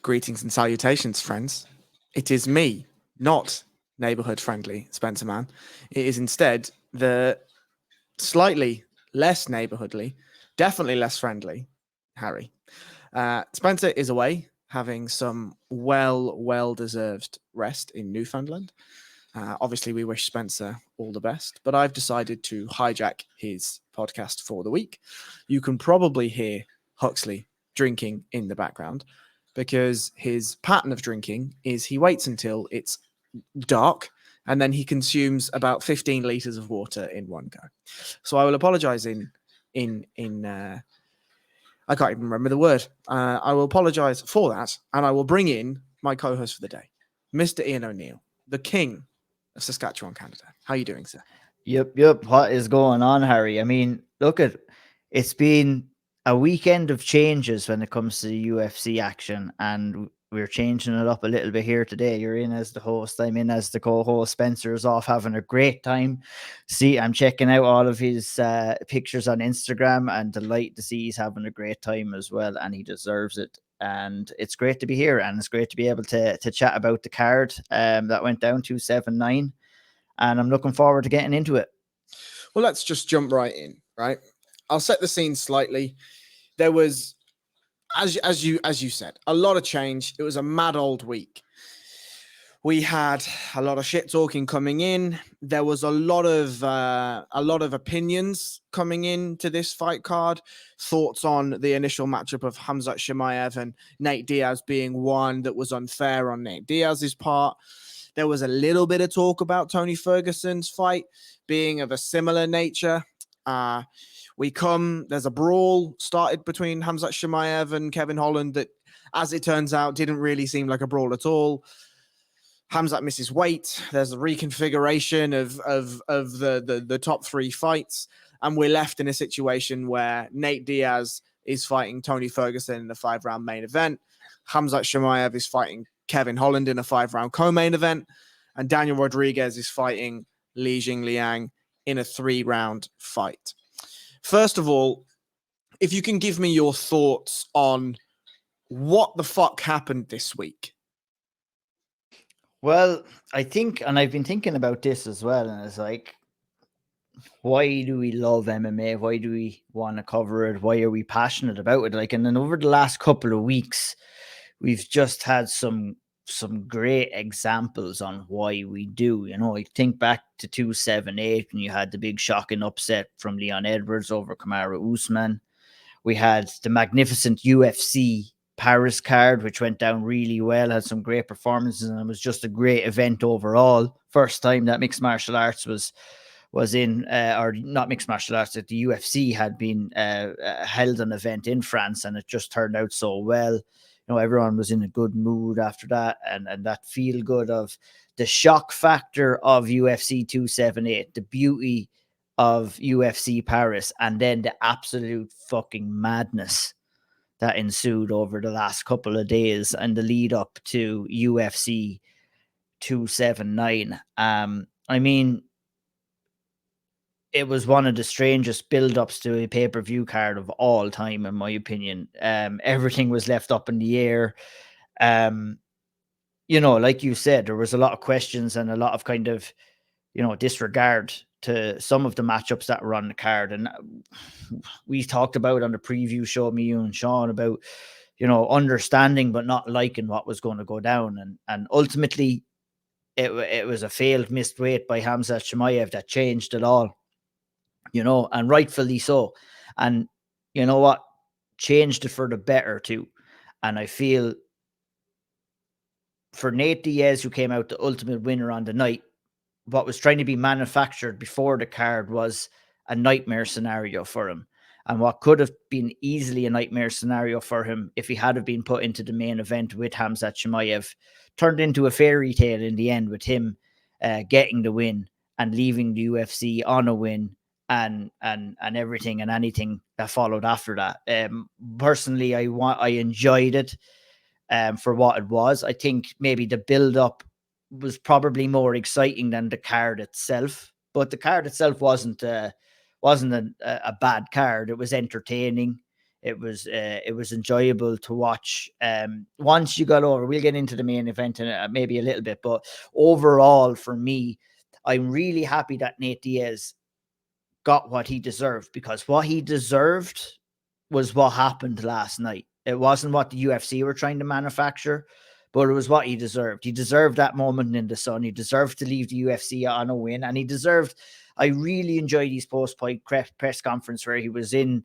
Greetings and salutations, friends. It is me, not neighborhood friendly Spencer Man. It is instead the slightly less neighborhoodly, definitely less friendly Harry. Spencer is away, having some well deserved rest in Newfoundland. Obviously, we wish Spencer all the best, but I've decided to hijack his podcast for the week. You can probably hear Huxley drinking in the background because his pattern of drinking is he waits until it's dark and then he consumes about 15 liters of water in one go. So I will apologize in I can't even remember the word. I will apologize for that, and I will bring in my co-host for the day, Mr. Ian O'Neill, the king of Saskatchewan, Canada. How are you doing, sir? Yep. What is going on, Harry? I mean, it's been a weekend of changes when it comes to the UFC action, and we're changing it up a little bit here today. You're in as the host, I'm in as the co-host. Spencer is off having a great time. See, I'm checking out all of his pictures on Instagram, and delighted to see he's having a great time as well, and he deserves it. And it's great to be here, and it's great to be able to chat about the card that went down 279. And I'm looking forward to getting into it. Well, let's just jump right in, right? I'll set the scene slightly. There was, as you said, a lot of change. It was a mad old week. We had a lot of shit talking coming in. There was a lot of opinions coming into this fight card. Thoughts on the initial matchup of Hamza Shimayev and Nate Diaz being one that was unfair on Nate Diaz's part. There was a little bit of talk about Tony Ferguson's fight being of a similar nature. There's a brawl started between Hamza Shamayev and Kevin Holland that, as it turns out, didn't really seem like a brawl at all. Hamza misses weight. There's a reconfiguration of the top three fights, and we're left in a situation where Nate Diaz is fighting Tony Ferguson in a 5-round main event. Hamza Shamayev is fighting Kevin Holland in a 5-round co-main event, and Daniel Rodriguez is fighting Li Jingliang in a 3-round fight. First of all, if you can give me your thoughts on what the fuck happened this week. Well, I think, and I've been thinking about this as well, and it's like, why do we love MMA? Why do we want to cover it? Why are we passionate about it? Like, and then over the last couple of weeks, we've just had some great examples on why we do. You know, I think back to 278 when you had the big shocking upset from Leon Edwards over Kimura Usman. We had the magnificent UFC Paris card, which went down really well, had some great performances, and it was just a great event overall. First time that mixed martial arts was in, or not mixed martial arts, that the UFC had been held an event in France, and it just turned out so well. You know, everyone was in a good mood after that, and that feel good of the shock factor of UFC 278, the beauty of UFC Paris, and then the absolute fucking madness that ensued over the last couple of days and the lead up to UFC 279. I mean, it was one of the strangest build-ups to a pay-per-view card of all time, in my opinion. Everything was left up in the air. You know, like you said, there was a lot of questions and a lot of kind of, you know, disregard to some of the matchups that were on the card. And we talked about on the preview show, me, you, and Sean, about, you know, understanding but not liking what was going to go down. And ultimately, it was a failed missed weight by Hamza Shamayev that changed it all, you know, and rightfully so. And you know what? Changed it for the better too. And I feel for Nate Diaz, who came out the ultimate winner on the night, what was trying to be manufactured before the card was a nightmare scenario for him. And what could have been easily a nightmare scenario for him if he had have been put into the main event with Hamza Shamayev turned into a fairy tale in the end, with him getting the win and leaving the UFC on a win, and everything and anything that followed after that. Personally, I enjoyed it for what it was. I think maybe the build up was probably more exciting than the card itself, but the card itself wasn't a bad card. It was entertaining. It was enjoyable to watch. Once you got over, we'll get into the main event in maybe a little bit, but overall for me, I'm really happy that Nate Diaz got what he deserved, because what he deserved was what happened last night. It wasn't what the UFC were trying to manufacture, but it was what he deserved. He deserved that moment in the sun. He deserved to leave the UFC on a win, and he deserved. I really enjoyed his post-fight press conference where he's in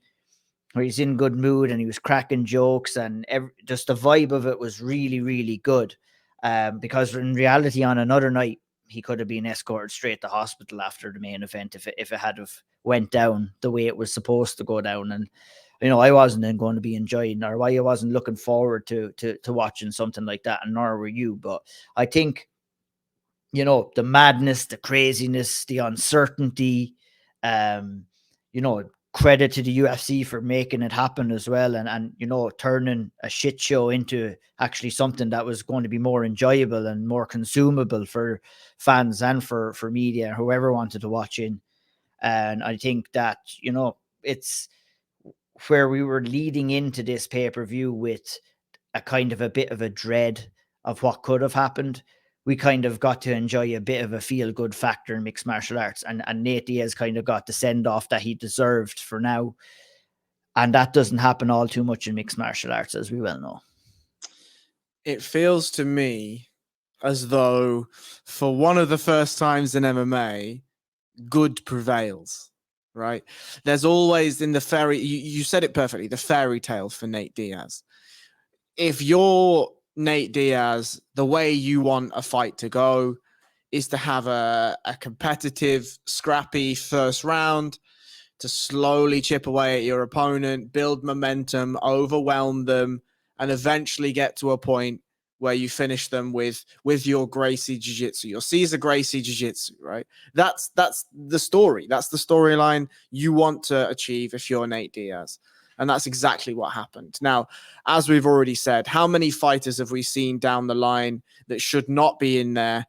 good mood and he was cracking jokes, and just the vibe of it was really, really good. Because in reality, on another night, he could have been escorted straight to hospital after the main event if it had have went down the way it was supposed to go down. And I wasn't then going to be enjoying, or I wasn't looking forward to watching something like that, and nor were you. But I think, the madness, the craziness, the uncertainty, credit to the UFC for making it happen as well, and turning a shit show into actually something that was going to be more enjoyable and more consumable for fans and for media, whoever wanted to watch in. And I think that, it's where we were leading into this pay-per-view with a kind of a bit of a dread of what could have happened. We kind of got to enjoy a bit of a feel-good factor in mixed martial arts, and Nate Diaz kind of got the send-off that he deserved for now. And that doesn't happen all too much in mixed martial arts, as we well know. It feels to me as though for one of the first times in MMA, good prevails, right? There's always in the you said it perfectly, the fairy tale for Nate Diaz. If you're Nate Diaz, the way you want a fight to go is to have a competitive, scrappy first round, to slowly chip away at your opponent, build momentum, overwhelm them, and eventually get to a point where you finish them with your Gracie Jiu-Jitsu, your Caesar Gracie Jiu-Jitsu, right? That's the story. That's the storyline you want to achieve if you're Nate Diaz. And that's exactly what happened. Now, as we've already said, how many fighters have we seen down the line that should not be in there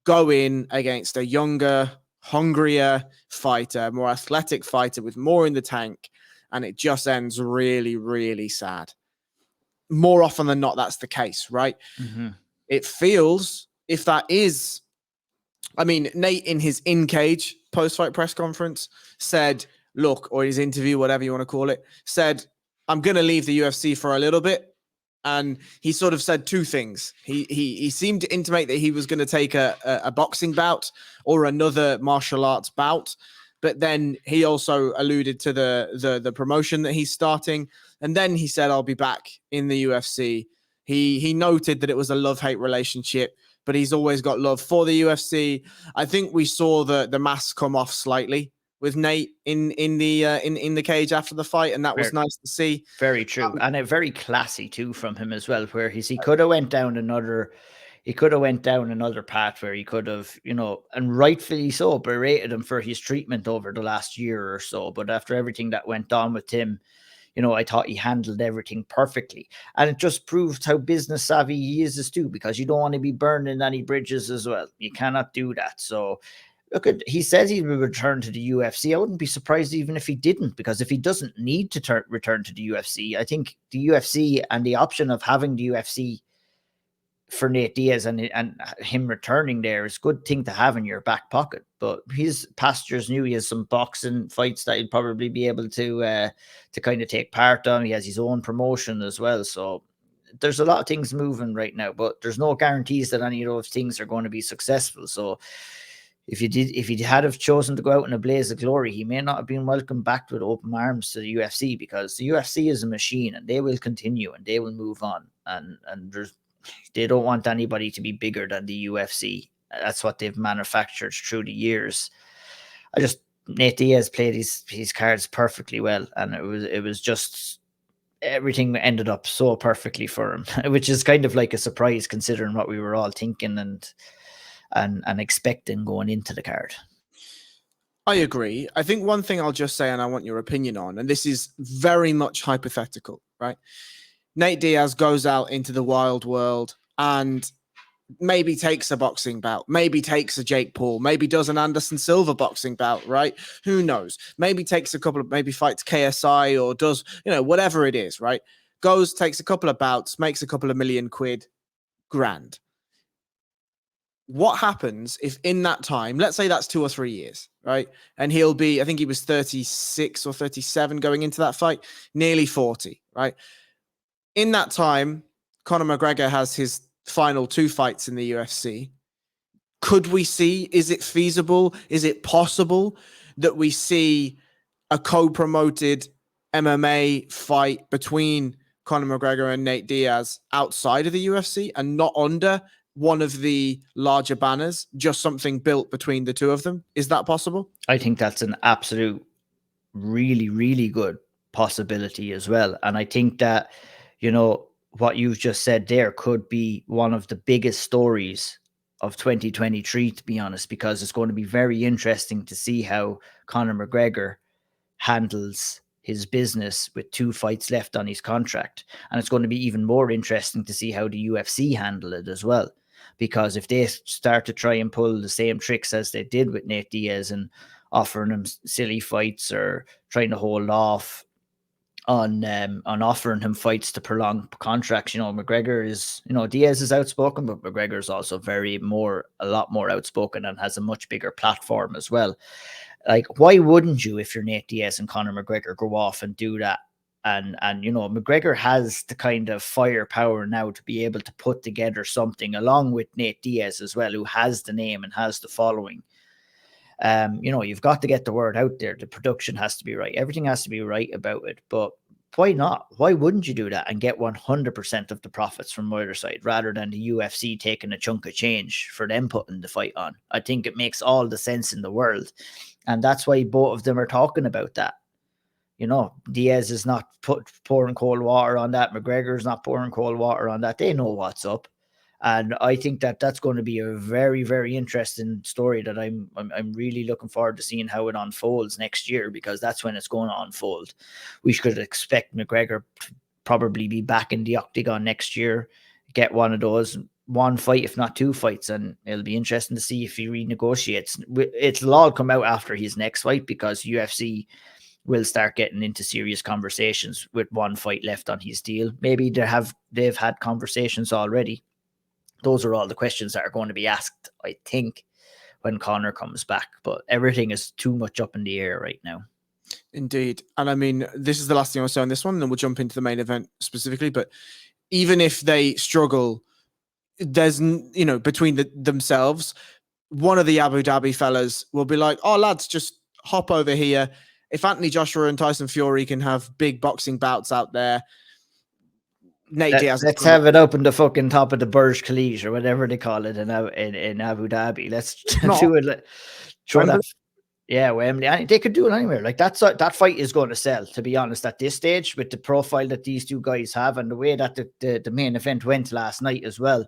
go in against a younger, hungrier fighter, more athletic fighter with more in the tank, and it just ends really, really sad? More often than not, that's the case, right? Mm-hmm. It feels, if that is, Nate in his in-cage post-fight press conference said, look, or his interview, whatever you want to call it, said, I'm going to leave the UFC for a little bit. And he sort of said two things. He seemed to intimate that he was going to take a boxing bout or another martial arts bout. But then he also alluded to the promotion that he's starting. And then he said, I'll be back in the UFC. He noted that it was a love-hate relationship, but he's always got love for the UFC. I think we saw the mask come off slightly with Nate in the cage after the fight, and that was nice to see. Very true, and a very classy too from him as well, where he could have went down another path where he could have, and rightfully so, berated him for his treatment over the last year or so. But after everything that went on with him, I thought he handled everything perfectly. And it just proved how business savvy he is too, because you don't want to be burning any bridges as well. You cannot do that. So look, he says he will return to the UFC. I wouldn't be surprised even if he didn't, because if he doesn't need to return to the UFC, I think the UFC and the option of having the UFC for Nate Diaz and him returning there is a good thing to have in your back pocket. But his pastures knew he has some boxing fights that he'd probably be able to kind of take part on. He has his own promotion as well. So there's a lot of things moving right now, but there's no guarantees that any of those things are going to be successful. So if he had have chosen to go out in a blaze of glory, he may not have been welcomed back with open arms to the UFC, because the UFC is a machine and they will continue and they will move on. And they don't want anybody to be bigger than the UFC. That's what they've manufactured through the years. Nate Diaz played his cards perfectly well, and it was just everything ended up so perfectly for him, which is kind of like a surprise considering what we were all thinking and expecting going into the card. I agree. I think one thing I'll just say, and I want your opinion on, and this is very much hypothetical, right? Nate Diaz goes out into the wild world and maybe takes a boxing bout, maybe takes a Jake Paul, maybe does an Anderson Silva boxing bout, right? Who knows? Maybe takes a couple of, maybe fights KSI or does, whatever it is, right? Goes, takes a couple of bouts, makes a couple of million quid, grand. What happens if in that time, let's say that's 2 or 3 years, right? And he'll be, I think he was 36 or 37 going into that fight, nearly 40, right? In that time, Conor McGregor has his final 2 fights in the UFC. Could we see, is it feasible? Is it possible that we see a co-promoted MMA fight between Conor McGregor and Nate Diaz outside of the UFC and not under one of the larger banners, just something built between the two of them? Is that possible? I think that's an absolute really, really good possibility as well. And I think that, what you've just said there could be one of the biggest stories of 2023, to be honest, because it's going to be very interesting to see how Conor McGregor handles his business with 2 fights left on his contract. And it's going to be even more interesting to see how the UFC handle it as well. Because if they start to try and pull the same tricks as they did with Nate Diaz and offering him silly fights or trying to hold off on offering him fights to prolong contracts, McGregor is, Diaz is outspoken, but McGregor is also a lot more outspoken and has a much bigger platform as well. Like, why wouldn't you, if you're Nate Diaz and Conor McGregor, go off and do that? And McGregor has the kind of firepower now to be able to put together something along with Nate Diaz as well, who has the name and has the following. You've got to get the word out there. The production has to be right. Everything has to be right about it. But why not? Why wouldn't you do that and get 100% of the profits from either side rather than the UFC taking a chunk of change for them putting the fight on? I think it makes all the sense in the world. And that's why both of them are talking about that. Diaz is not pouring cold water on that. McGregor is not pouring cold water on that. They know what's up. And I think that that's going to be a very, very interesting story that I'm really looking forward to seeing how it unfolds next year, because that's when it's going to unfold. We should expect McGregor to probably be back in the octagon next year, get one of those, 1 fight, if not 2 fights, and it'll be interesting to see if he renegotiates. It'll all come out after his next fight, because UFC will start getting into serious conversations with 1 fight left on his deal. Maybe they've had conversations already. Those are all the questions that are going to be asked, I think, when Conor comes back. But everything is too much up in the air right now. Indeed. And I mean, this is the last thing I'll say on this one, and then we'll jump into the main event specifically. But even if they struggle, there's, between themselves, one of the Abu Dhabi fellas will be like, oh, lads, just hop over here. If Anthony Joshua and Tyson Fury can have big boxing bouts out there, Nate Diaz. Let's have it open the fucking top of the Burj Khalifa or whatever they call it in Abu Dhabi. Let's do it. Yeah, Wembley. They could do it anywhere. Like, that fight is going to sell, to be honest, at this stage, with the profile that these 2 guys have and the way that the main event went last night as well.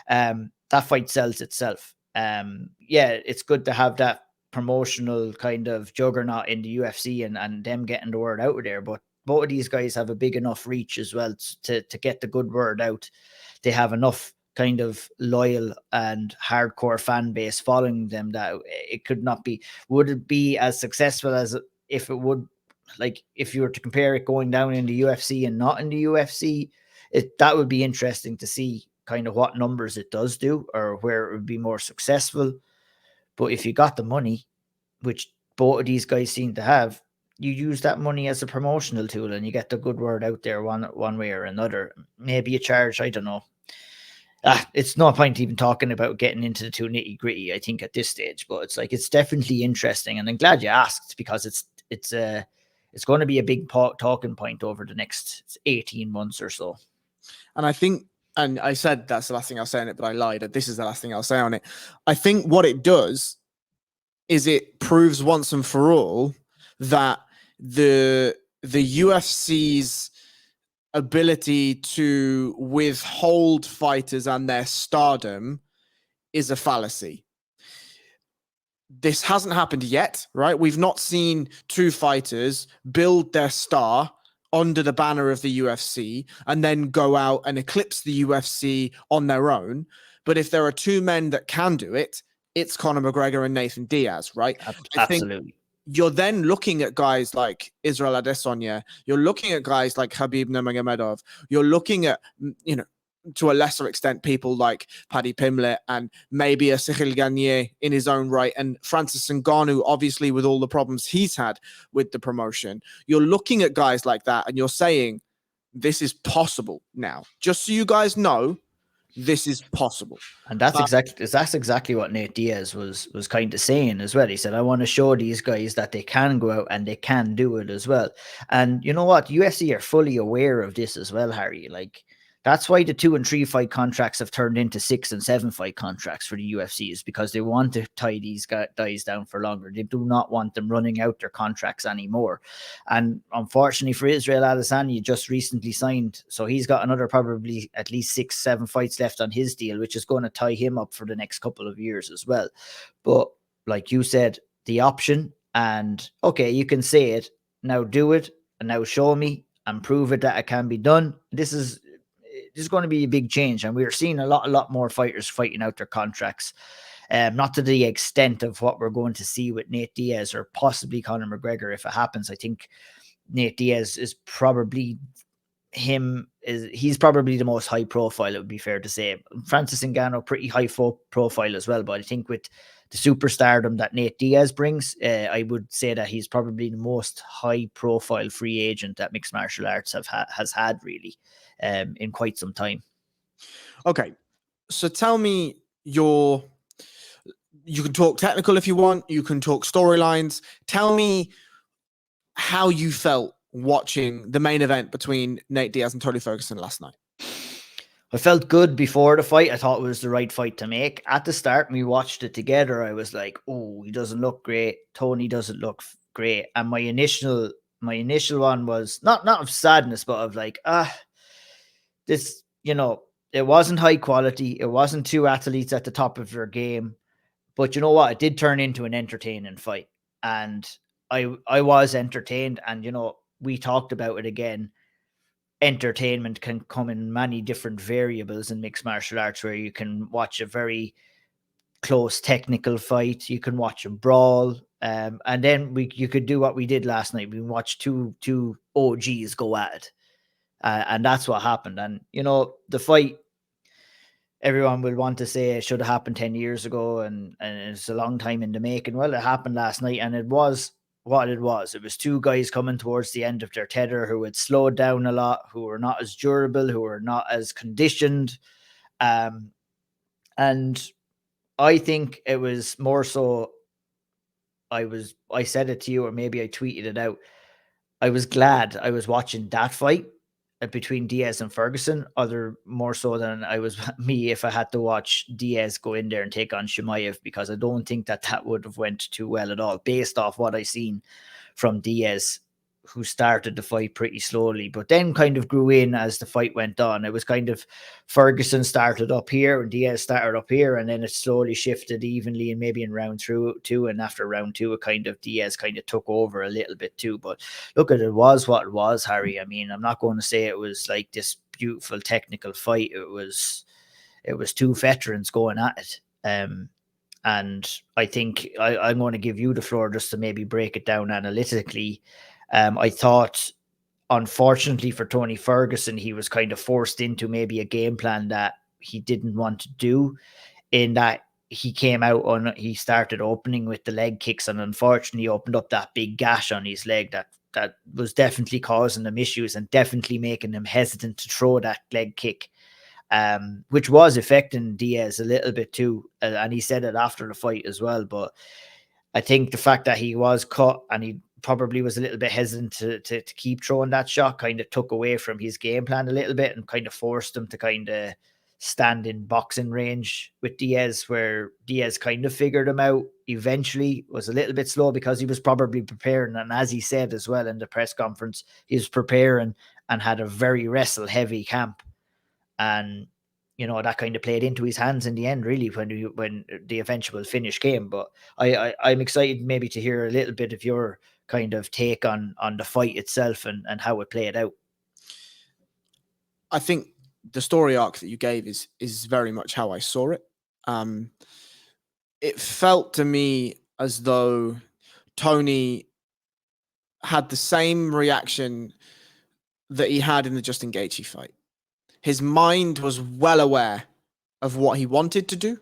That fight sells itself. It's good to have that promotional kind of juggernaut in the UFC and them getting the word out of there. But both of these guys have a big enough reach as well to get the good word out. They have enough kind of loyal and hardcore fan base following them that it could not be, would it be as successful as if it would, like, if you were to compare it going down in the UFC and not in the UFC, that would be interesting to see kind of what numbers it does do or where it would be more successful. But if you got the money, which both of these guys seem to have, you use that money as a promotional tool and you get the good word out there one way or another. Maybe you charge, I don't know. It's no point even talking about getting into the too nitty gritty, I think, at this stage. But it's definitely interesting, and I'm glad you asked, because it's going to be a big talking point over the next 18 months or so. And I think, and I said that's the last thing I'll say on it, but I lied. This is the last thing I'll say on it. I think what it does is it proves once and for all that the UFC's ability to withhold fighters and their stardom is a fallacy. This hasn't happened yet, right? We've not seen 2 fighters build their star under the banner of the UFC and then go out and eclipse the UFC on their own. But if there are two men that can do it, it's Conor McGregor and Nathan Diaz, right? I think Absolutely. you're then looking at guys like Israel Adesanya. You're looking at guys like Khabib Nurmagomedov. You're looking at, to a lesser extent, people like Paddy Pimblett and maybe a Cyril Gagné in his own right, and Francis Ngannou, obviously, with all the problems he's had with the promotion. You're looking at guys like that and you're saying, this is possible now. Just so you guys know, this is possible. And that's exactly what Nate Diaz was kind of saying as well. He said, I want to show these guys that they can go out and they can do it as well. And you know what? UFC are fully aware of this as well, Harry. Like, that's why the 2 and 3 fight contracts have turned into 6 and 7 fight contracts for the UFC, is because they want to tie these guys down for longer. They do not want them running out their contracts anymore. And unfortunately for Israel Adesanya, just recently signed, so he's got another probably at least 6, 7 fights left on his deal, which is going to tie him up for the next couple of years as well. But like you said, the option, and okay, you can say it, now do it, and now show me and prove it that it can be done. This is going to be a big change, and we're seeing a lot more fighters fighting out their contracts. Not to the extent of what we're going to see with Nate Diaz or possibly Conor McGregor if it happens. I think Nate Diaz is probably he's probably the most high profile, it would be fair to say. Francis Ngannou, pretty high profile as well, but I think with the superstardom that Nate Diaz brings, I would say that he's probably the most high profile free agent that mixed martial arts has had really in quite some time. Okay, so tell me you can talk technical if you want, you can talk storylines. Tell me how you felt watching the main event between Nate Diaz and Tony Ferguson last night. I felt good before the fight. I thought it was the right fight to make. At the start, we watched it together. I was like, oh, he doesn't look great. Tony doesn't look great. And my initial one was not of sadness, but of like, this, it wasn't high quality. It wasn't two athletes at the top of their game. But you know what? It did turn into an entertaining fight. And I was entertained. And, we talked about it again. Entertainment can come in many different variables in mixed martial arts, where you can watch a very close technical fight, you can watch a brawl, and then you could do what we did last night. We watched two OGs go at it, and that's what happened. And the fight, everyone will want to say it should have happened 10 years ago, and it's a long time in the making. Well, it happened last night, and it was what it was. It was two guys coming towards the end of their tether who had slowed down a lot, who were not as durable, who were not as conditioned. And I think it was more so, I said it to you, or maybe I tweeted it out. I was glad I was watching that fight between Diaz and Ferguson, more so than I was me if I had to watch Diaz go in there and take on Shimayev, because I don't think that would have went too well at all, based off what I seen from Diaz, who started the fight pretty slowly, but then kind of grew in as the fight went on. It was kind of Ferguson started up here and Diaz started up here, and then it slowly shifted evenly, and maybe in round two, and after round two, Diaz kind of took over a little bit too. But look, it was what it was, Harry. I mean, I'm not going to say it was like this beautiful technical fight. It was two veterans going at it. And I think I'm going to give you the floor just to maybe break it down analytically. I thought, unfortunately for Tony Ferguson, he was kind of forced into maybe a game plan that he didn't want to do, in that he came out he started opening with the leg kicks, and unfortunately opened up that big gash on his leg that was definitely causing him issues and definitely making him hesitant to throw that leg kick, which was affecting Diaz a little bit too. And he said it after the fight as well. But I think the fact that he was cut and he probably was a little bit hesitant to keep throwing that shot kind of took away from his game plan a little bit, and kind of forced him to kind of stand in boxing range with Diaz, where Diaz kind of figured him out eventually. Was a little bit slow because he was probably preparing, and as he said as well in the press conference, he was preparing and had a very wrestle heavy camp, and that kind of played into his hands in the end, really, when the eventual finish came. But I'm excited maybe to hear a little bit of your kind of take on the fight itself and how it played out? I think the story arc that you gave is very much how I saw it. It felt to me as though Tony had the same reaction that he had in the Justin Gaethje fight. His mind was well aware of what he wanted to do,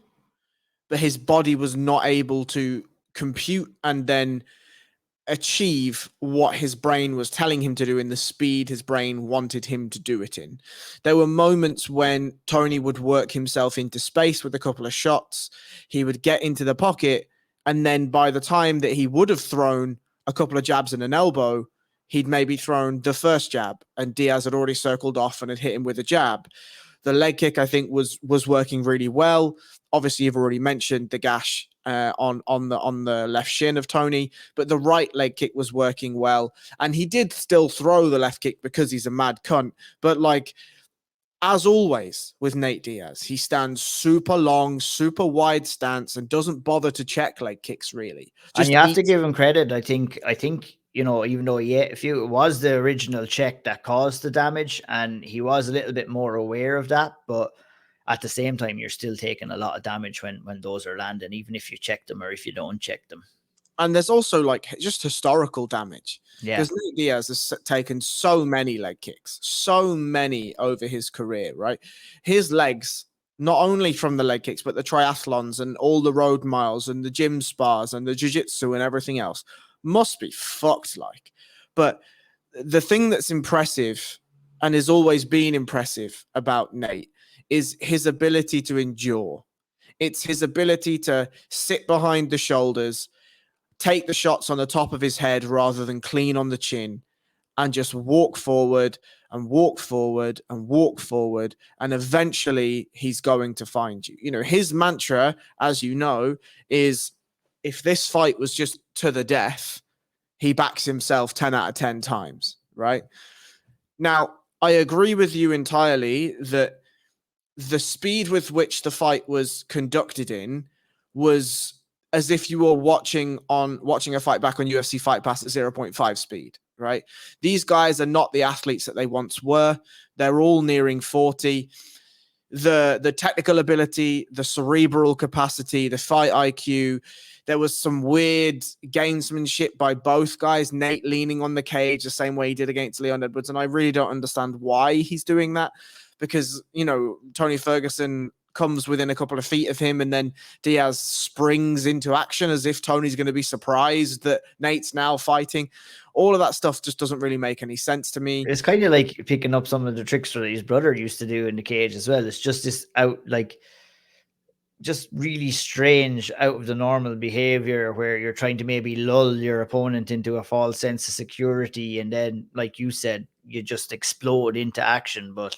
but his body was not able to compute and then achieve what his brain was telling him to do in the speed his brain wanted him to do it in. There were moments when Tony would work himself into space with a couple of shots. He would get into the pocket, and then by the time that he would have thrown a couple of jabs and an elbow, he'd maybe thrown the first jab, and Diaz had already circled off and had hit him with a jab. The leg kick, I think, was working really well. Obviously, you've already mentioned the gash on the left shin of Tony, but the right leg kick was working well, and he did still throw the left kick because he's a mad cunt. But like, as always with Nate Diaz, he stands super long, super wide stance, and doesn't bother to check leg kicks really. And you have to give him credit. I think you know, even though it was the original check that caused the damage, and he was a little bit more aware of that, but at the same time, you're still taking a lot of damage when those are landing, even if you check them or if you don't check them. And there's also like just historical damage. Yeah. Because Nate Diaz has taken so many leg kicks, so many over his career, right? His legs, not only from the leg kicks, but the triathlons and all the road miles and the gym spars and the jiu-jitsu and everything else must be fucked like. But the thing that's impressive and has always been impressive about Nate is his ability to endure. It's his ability to sit behind the shoulders, take the shots on the top of his head rather than clean on the chin, and just walk forward and walk forward and walk forward. And eventually he's going to find you. You know, his mantra, as you know, is if this fight was just to the death, he backs himself 10 out of 10 times, right? Now, I agree with you entirely that the speed with which the fight was conducted in was as if you were watching a fight back on UFC Fight Pass at 0.5 speed, right? These guys are not the athletes that they once were. They're all nearing 40. The technical ability, the cerebral capacity, the fight IQ, there was some weird gamesmanship by both guys. Nate leaning on the cage the same way he did against Leon Edwards, and I really don't understand why he's doing that, because, you know, Tony Ferguson comes within a couple of feet of him, and then Diaz springs into action as if Tony's going to be surprised that Nate's now fighting. All of that stuff just doesn't really make any sense to me. It's kind of like picking up some of the tricks that his brother used to do in the cage as well. It's just this just really strange, out of the normal behavior where you're trying to maybe lull your opponent into a false sense of security, and then, like you said, you just explode into action. But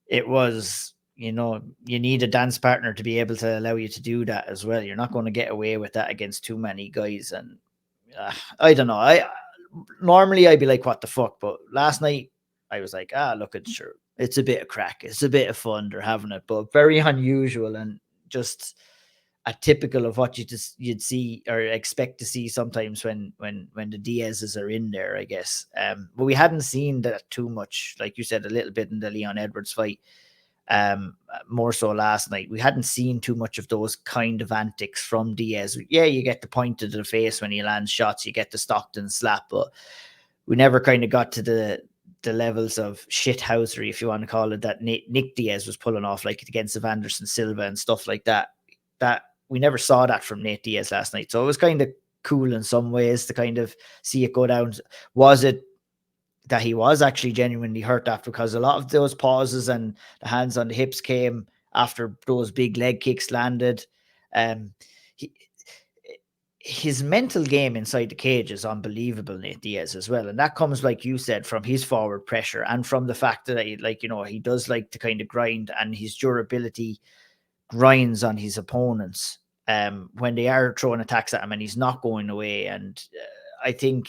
it was, you know, you need a dance partner to be able to allow you to do that as well. You're not going to get away with that against too many guys. And I don't know. Normally I'd be like, what the fuck? But last night I was like, look, it's a bit of crack. It's a bit of fun. They're having it, but very unusual and just atypical of what you'd see or expect to see sometimes when the Diaz's are in there, I guess. But we hadn't seen that too much, like you said, a little bit in the Leon Edwards fight. More so last night. We hadn't seen too much of those kind of antics from Diaz. Yeah, you get the point to the face when he lands shots, you get the Stockton slap, but we never kind of got to the levels of shithousery, if you want to call it, that Nick Diaz was pulling off, like against Anderson Silva and stuff like that. That we never saw that from Nate Diaz last night. So it was kind of cool in some ways to kind of see it go down. Was it that he was actually genuinely hurt after? Because a lot of those pauses and the hands on the hips came after those big leg kicks landed. His mental game inside the cage is unbelievable, Nate Diaz, as well. And that comes, like you said, from his forward pressure and from the fact that he does like to kind of grind, and his durability grinds on his opponents when they are throwing attacks at him and he's not going away. And I think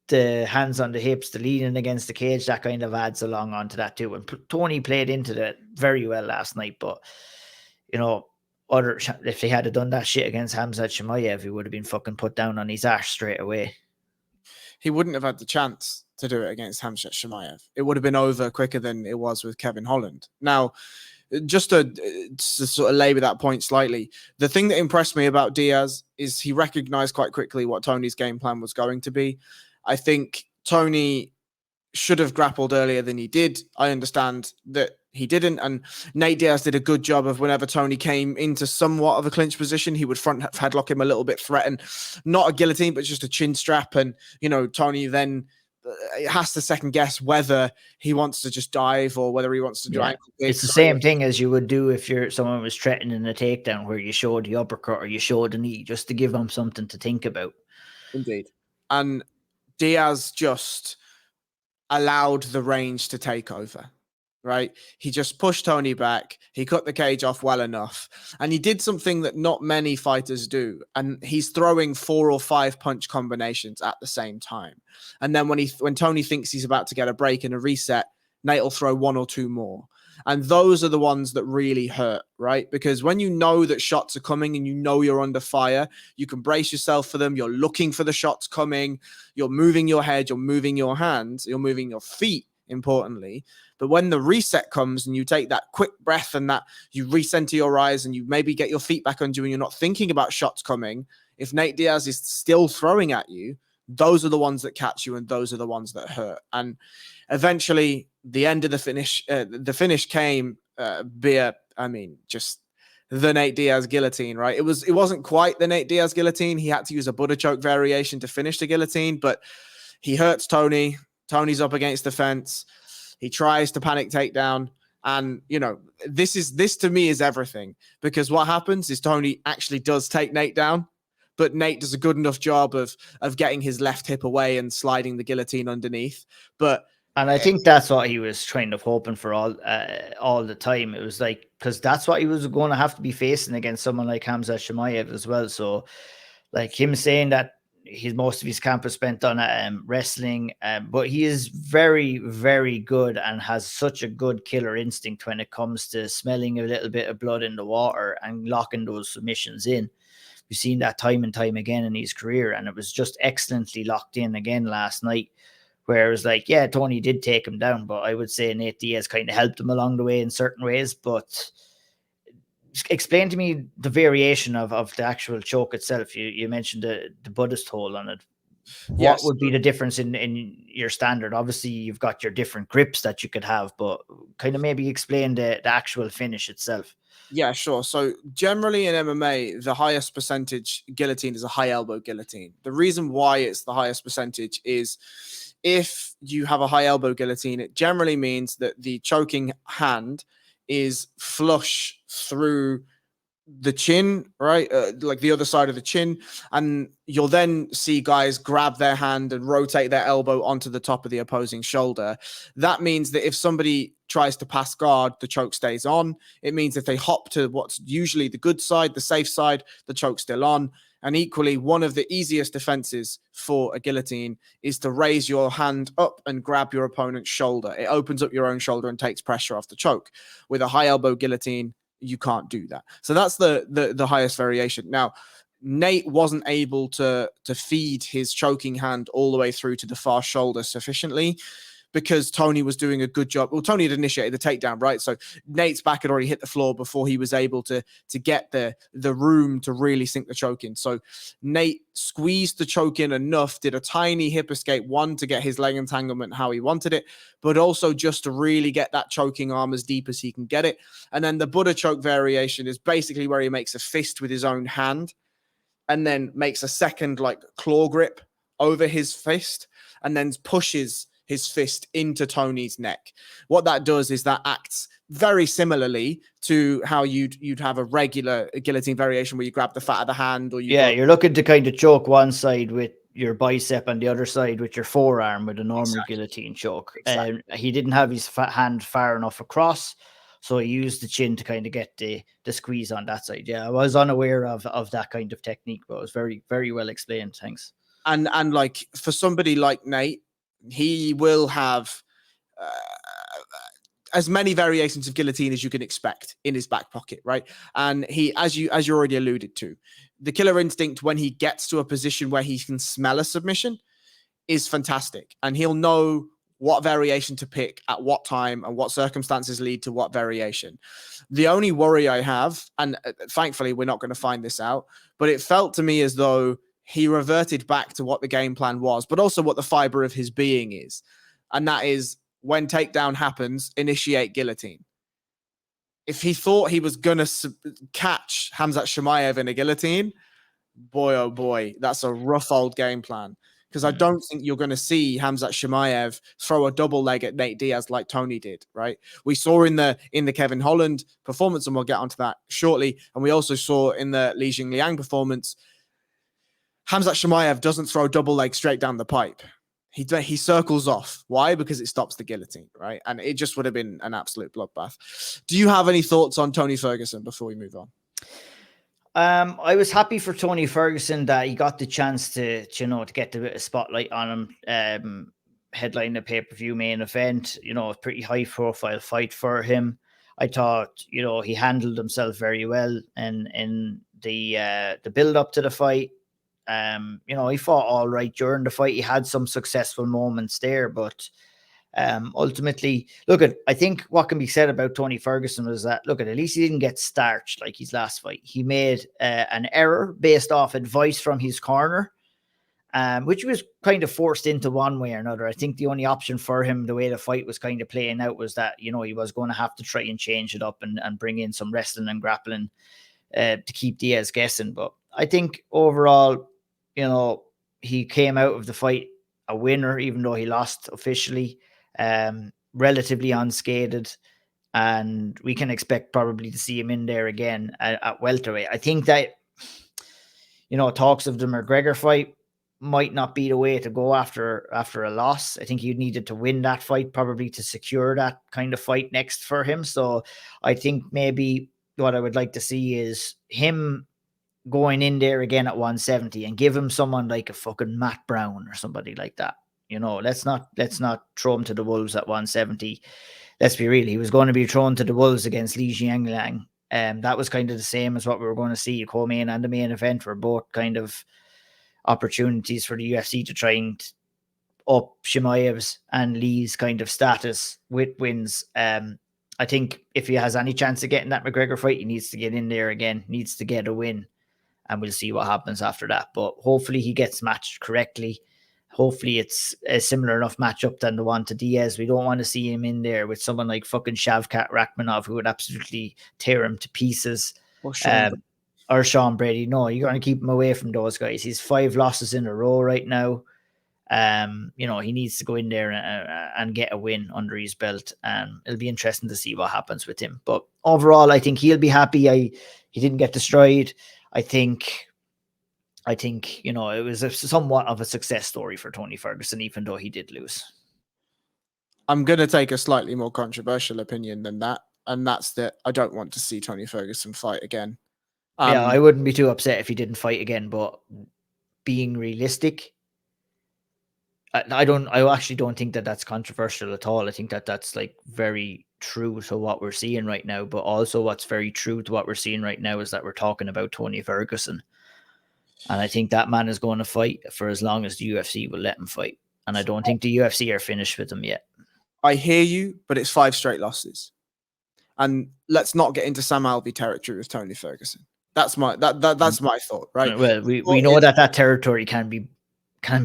the hands on the hips, the leaning against the cage, that kind of adds along onto that too. And Tony played into that very well last night. But, you know, if they had done that shit against Hamza Shimayev, he would have been fucking put down on his arse straight away. He wouldn't have had the chance to do it against Hamza Shamayev. It would have been over quicker than it was with Kevin Holland. Now, just to sort of labor that point slightly, the thing that impressed me about Diaz is he recognized quite quickly what Tony's game plan was going to be. I think Tony should have grappled earlier than he did. I understand that he didn't, and Nate Diaz did a good job of whenever Tony came into somewhat of a clinch position, he would front headlock him a little bit, threaten not a guillotine but just a chin strap, and Tony then has to second guess whether he wants to just dive or whether he wants to do ankle kicks. It's the same thing as you would do if someone was threatening a takedown, where you show the uppercut or you show the knee, just to give them something to think about. Indeed. And Diaz just allowed the range to take over, right? He just pushed Tony back. He cut the cage off well enough. And he did something that not many fighters do. And he's throwing 4 or 5 punch combinations at the same time. And then when Tony thinks he's about to get a break and a reset, Nate will throw 1 or 2 more. And those are the ones that really hurt, right? Because when you know that shots are coming and you know you're under fire, you can brace yourself for them. You're looking for the shots coming. You're moving your head. You're moving your hands. You're moving your feet, importantly. But when the reset comes and you take that quick breath and that you recenter your eyes and you maybe get your feet back under you and you're not thinking about shots coming, if Nate Diaz is still throwing at you, those are the ones that catch you and those are the ones that hurt. And eventually the end of the finish came just the Nate Diaz guillotine, right? It wasn't quite the Nate Diaz guillotine. He had to use a Buddha choke variation to finish the guillotine, but he hurts Tony. Tony's up against the fence. He tries to panic takedown. And, this to me is everything, because what happens is Tony actually does take Nate down, but Nate does a good enough job of getting his left hip away and sliding the guillotine underneath. And I think that's what he was kind of hoping for all the time. It was like, because that's what he was going to have to be facing against someone like Hamza Shamayev as well. So, like him saying that most of his camp is spent on wrestling, but he is very, very good and has such a good killer instinct when it comes to smelling a little bit of blood in the water and locking those submissions in. We've seen that time and time again in his career, and it was just excellently locked in again last night. Where it was like, yeah, Tony did take him down, but I would say Nate Diaz kind of helped him along the way in certain ways. But explain to me the variation of the actual choke itself. You mentioned the Buddhist hold on it. What would be the difference in your standard? Obviously, you've got your different grips that you could have, but kind of maybe explain the actual finish itself. Yeah, sure. So generally in MMA, the highest percentage guillotine is a high elbow guillotine. The reason why it's the highest percentage is if you have a high elbow guillotine, it generally means that the choking hand is flush through the chin, right? Like the other side of the chin. And you'll then see guys grab their hand and rotate their elbow onto the top of the opposing shoulder. That means that if somebody tries to pass guard, the choke stays on. It means if they hop to what's usually the good side, the safe side, the choke's still on. And equally, one of the easiest defenses for a guillotine is to raise your hand up and grab your opponent's shoulder. It opens up your own shoulder and takes pressure off the choke. With a high elbow guillotine, you can't do that. So that's the highest variation. Now, Nate wasn't able to feed his choking hand all the way through to the far shoulder sufficiently because Tony was doing a good job. Well, Tony had initiated the takedown, right? So Nate's back had already hit the floor before he was able to get the room to really sink the choke in. So Nate squeezed the choke in enough, did a tiny hip escape, one, to get his leg entanglement how he wanted it, but also just to really get that choking arm as deep as he can get it. And then the Buddha choke variation is basically where he makes a fist with his own hand and then makes a second like claw grip over his fist and then pushes his fist into Tony's neck. What that does is that acts very similarly to how you'd have a regular guillotine variation where you grab the fat of the hand or you're looking to kind of choke one side with your bicep and the other side with your forearm with a normal guillotine choke. Exactly. He didn't have his hand far enough across, so he used the chin to kind of get the squeeze on that side. Yeah, I was unaware of that kind of technique, but it was very, very well explained. Thanks. And like for somebody like Nate, he will have as many variations of guillotine as you can expect in his back pocket, right? And he, as you already alluded to, the killer instinct when he gets to a position where he can smell a submission is fantastic, and he'll know what variation to pick at what time and what circumstances lead to what variation. The only worry I have, and thankfully we're not going to find this out, but it felt to me as though he reverted back to what the game plan was, but also what the fiber of his being is. And that is, when takedown happens, initiate guillotine. If he thought he was going to catch Hamza Shamayev in a guillotine, boy, oh boy, that's a rough old game plan. Because I don't think you're going to see Hamza Shimayev throw a double leg at Nate Diaz like Tony did, right? We saw in the Kevin Holland performance, and we'll get onto that shortly. And we also saw in the Li Jingliang performance, Hamza Shimayev doesn't throw double leg straight down the pipe. He circles off. Why? Because it stops the guillotine, right? And it just would have been an absolute bloodbath. Do you have any thoughts on Tony Ferguson before we move on? I was happy for Tony Ferguson that he got the chance to get the bit of spotlight on him, headline the pay-per-view main event, a pretty high profile fight for him. I thought, he handled himself very well in the build up to the fight. He fought all right during the fight. He had some successful moments there, but ultimately, I think what can be said about Tony Ferguson was that, at least he didn't get starched like his last fight. He made an error based off advice from his corner, which was kind of forced into one way or another. I think the only option for him, the way the fight was kind of playing out, was that, he was going to have to try and change it up and bring in some wrestling and grappling to keep Diaz guessing. But I think overall, he came out of the fight a winner, even though he lost officially. Relatively unscathed, and we can expect probably to see him in there again at welterweight. I think that talks of the McGregor fight might not be the way to go after a loss. I think you needed to win that fight probably to secure that kind of fight next for him. So I think maybe what I would like to see is him going in there again at 170 and give him someone like a fucking Matt Brown or somebody like that. Let's not throw him to the wolves at 170. Let's be real. He was going to be thrown to the wolves against Li Jingliang. That was kind of the same as what we were going to see. Co-main and the main event were both kind of opportunities for the UFC to try and up Shimayev's and Li's kind of status with wins. I think if he has any chance of getting that McGregor fight, he needs to get in there again, needs to get a win, and we'll see what happens after that. But hopefully he gets matched correctly. Hopefully it's a similar enough matchup than the one to Diaz. We don't want to see him in there with someone like fucking Shavkat Rakhmonov, who would absolutely tear him to pieces. Or Sean Brady. No, you're going to keep him away from those guys. He's 5 losses in a row right now. He needs to go in there and get a win under his belt. It'll be interesting to see what happens with him. But overall, I think he'll be happy. He didn't get destroyed. I think it was somewhat of a success story for Tony Ferguson, even though he did lose. I'm going to take a slightly more controversial opinion than that, and that's that I don't want to see Tony Ferguson fight again. I wouldn't be too upset if he didn't fight again, but being realistic, I actually don't think that that's controversial at all. I think that that's like very true to what we're seeing right now, but also what's very true to what we're seeing right now is that we're talking about Tony Ferguson. And I think that man is going to fight for as long as the UFC will let him fight. And I don't think the UFC are finished with him yet. I hear you, but it's 5 straight losses. And let's not get into Sam Alvey territory with Tony Ferguson. That's my my thought, right? Well, we know that territory can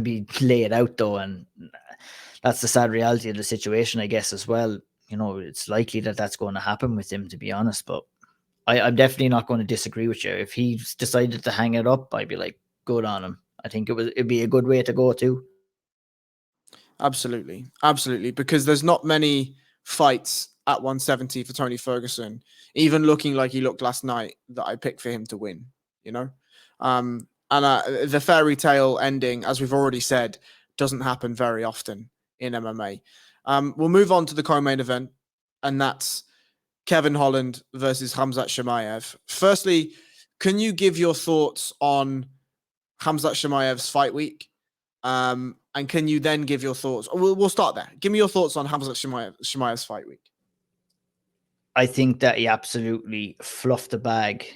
be laid out though, and that's the sad reality of the situation, I guess, as well. It's likely that that's going to happen with him, to be honest, but I'm definitely not going to disagree with you. If he decided to hang it up, I'd be like, good on him. I think it'd be a good way to go too. Absolutely. Because there's not many fights at 170 for Tony Ferguson, even looking like he looked last night, that I picked for him to win, And the fairy tale ending, as we've already said, doesn't happen very often in MMA. We'll move on to the co-main event, and that's Kevin Holland versus Hamza Shamayev. Firstly, can you give your thoughts on Hamza Shamayev's fight week? And can you then give your thoughts? We'll start there. Give me your thoughts on Hamza Shamayev's fight week. I think that he absolutely fluffed the bag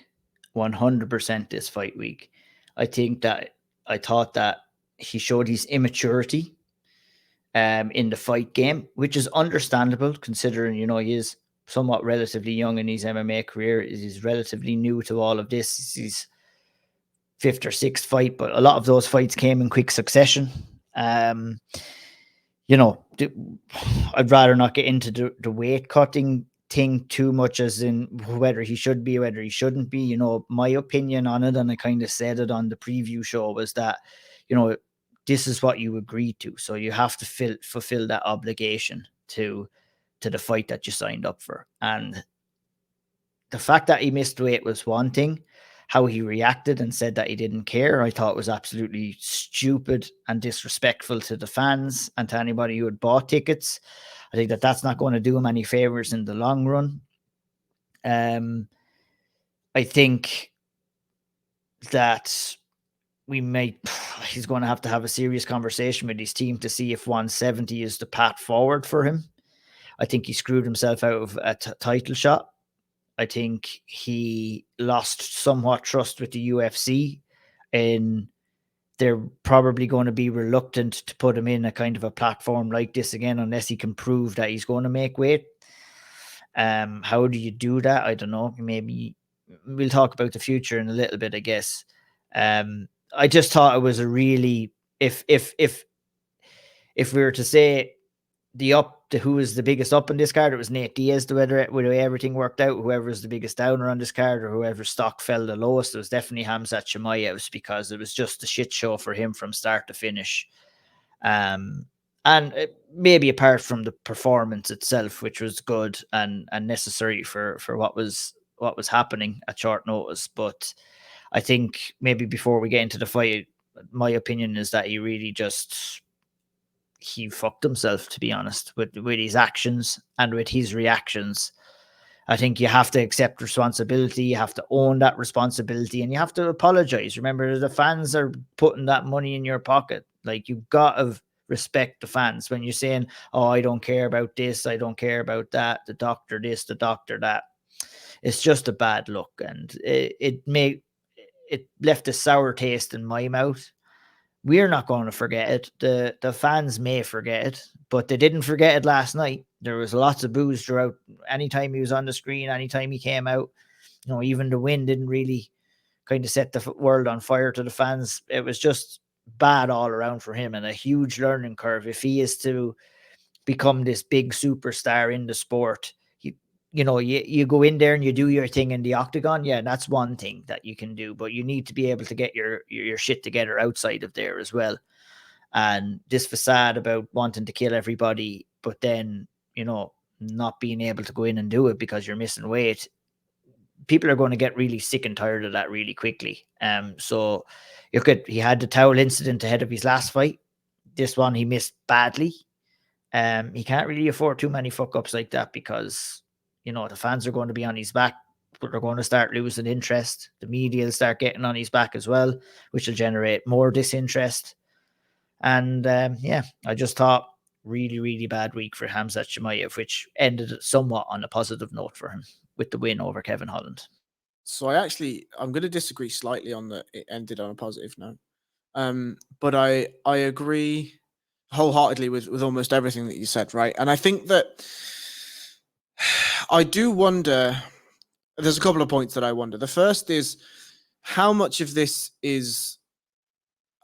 100% this fight week. I thought that he showed his immaturity in the fight game, which is understandable considering, he is somewhat relatively young in his MMA career. He's relatively new to all of this. This is his fifth or sixth fight, but a lot of those fights came in quick succession. I'd rather not get into the weight cutting thing too much, as in whether he should be, whether he shouldn't be. My opinion on it, and I kind of said it on the preview show, was that, this is what you agreed to. So you have to fulfill that obligation to the fight that you signed up for. And the fact that he missed weight was one thing. How he reacted and said that he didn't care, I thought was absolutely stupid and disrespectful to the fans and to anybody who had bought tickets. I think that that's not going to do him any favors in the long run. I think that he's going to have a serious conversation with his team to see if 170 is the path forward for him. I think he screwed himself out of a title shot. I think he lost somewhat trust with the UFC, and they're probably going to be reluctant to put him in a kind of a platform like this again, unless he can prove that he's going to make weight. How do you do that? I don't know. Maybe we'll talk about the future in a little bit, I guess. I just thought it was a really, if we were to say who was the biggest up in this card, it was Nate Diaz. The way everything worked out, whoever was the biggest downer on this card, or whoever stock fell the lowest, it was definitely Hamza Shimayev, because it was just a shit show for him from start to finish. And maybe apart from the performance itself, which was good and necessary for what was happening at short notice, but I think maybe before we get into the fight, my opinion is that he really he fucked himself, to be honest, with his actions and with his reactions. I think you have to accept responsibility. You have to own that responsibility, and you have to apologize. Remember, the fans are putting that money in your pocket. Like, you've got to respect the fans when you're saying, "Oh, I don't care about this. I don't care about that. The doctor this, the doctor that." It's just a bad look, and it left a sour taste in my mouth. We're not going to forget it. The fans may forget it, but they didn't forget it last night. There was lots of boos throughout. Anytime he was on the screen, anytime he came out, even the win didn't really kind of set the world on fire to the fans. It was just bad all around for him, and a huge learning curve if he is to become this big superstar in the sport. You go in there and you do your thing in the octagon. Yeah, that's one thing that you can do, but you need to be able to get your shit together outside of there as well. And this facade about wanting to kill everybody, but then, not being able to go in and do it because you're missing weight, people are going to get really sick and tired of that really quickly. So he had the towel incident ahead of his last fight. This one he missed badly. He can't really afford too many fuck ups like that, because the fans are going to be on his back, but they're going to start losing interest. The media will start getting on his back as well, which will generate more disinterest. And I just thought really, really bad week for Hamza Shamayev, which ended somewhat on a positive note for him with the win over Kevin Holland. So I'm going to disagree slightly on that it ended on a positive note. But I agree wholeheartedly with almost everything that you said, right? And I think that I do wonder, there's a couple of points that I wonder. The first is, how much of this is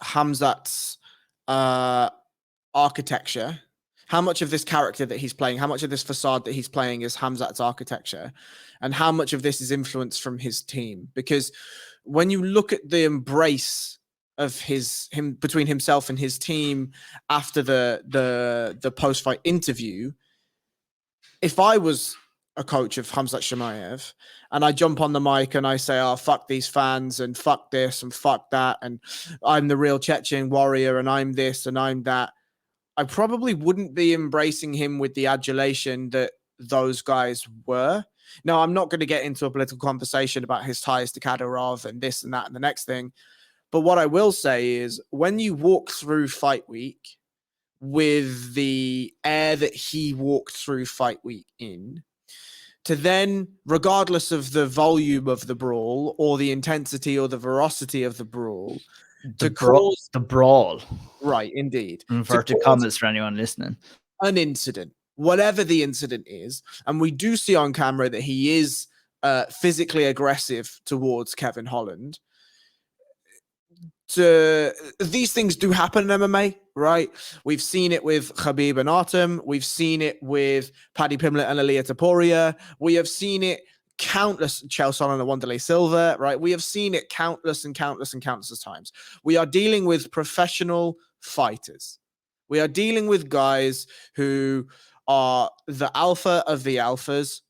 Hamzat's architecture? How much of this character that he's playing, how much of this facade that he's playing is Hamzat's architecture? And how much of this is influence from his team? Because when you look at the embrace of him between himself and his team after the post-fight interview, if I was a coach of Hamza Shamayev and I jump on the mic and I say, "Oh, fuck these fans and fuck this and fuck that, and I'm the real Chechen warrior and I'm this and I'm that," I probably wouldn't be embracing him with the adulation that those guys were. Now, I'm not going to get into a political conversation about his ties to Kadyrov and this and that and the next thing. But what I will say is, when you walk through fight week with the air that he walked through fight week in, to then, regardless of the volume of the brawl or the intensity or the ferocity of the brawl, the brawl. Right, indeed. Inverted commas for anyone listening. An incident, whatever the incident is. And we do see on camera that he is physically aggressive towards Kevin Holland. These things do happen in MMA, right? We've seen it with Khabib and Artem. We've seen it with Paddy Pimblett and Ilia Topuria. We have seen it countless, Chael and Wanderlei Silva, right? We have seen it countless times. We are dealing with professional fighters. We are dealing with guys who are the alpha of the alphas,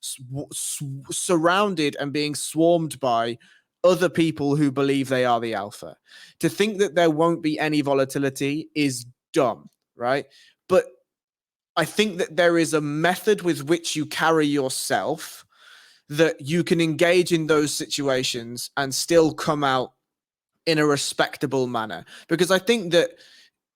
surrounded and being swarmed by other people who believe they are the alpha. To think that there won't be any volatility is dumb, right? But I think that there is a method with which you carry yourself that you can engage in those situations and still come out in a respectable manner. Because I think that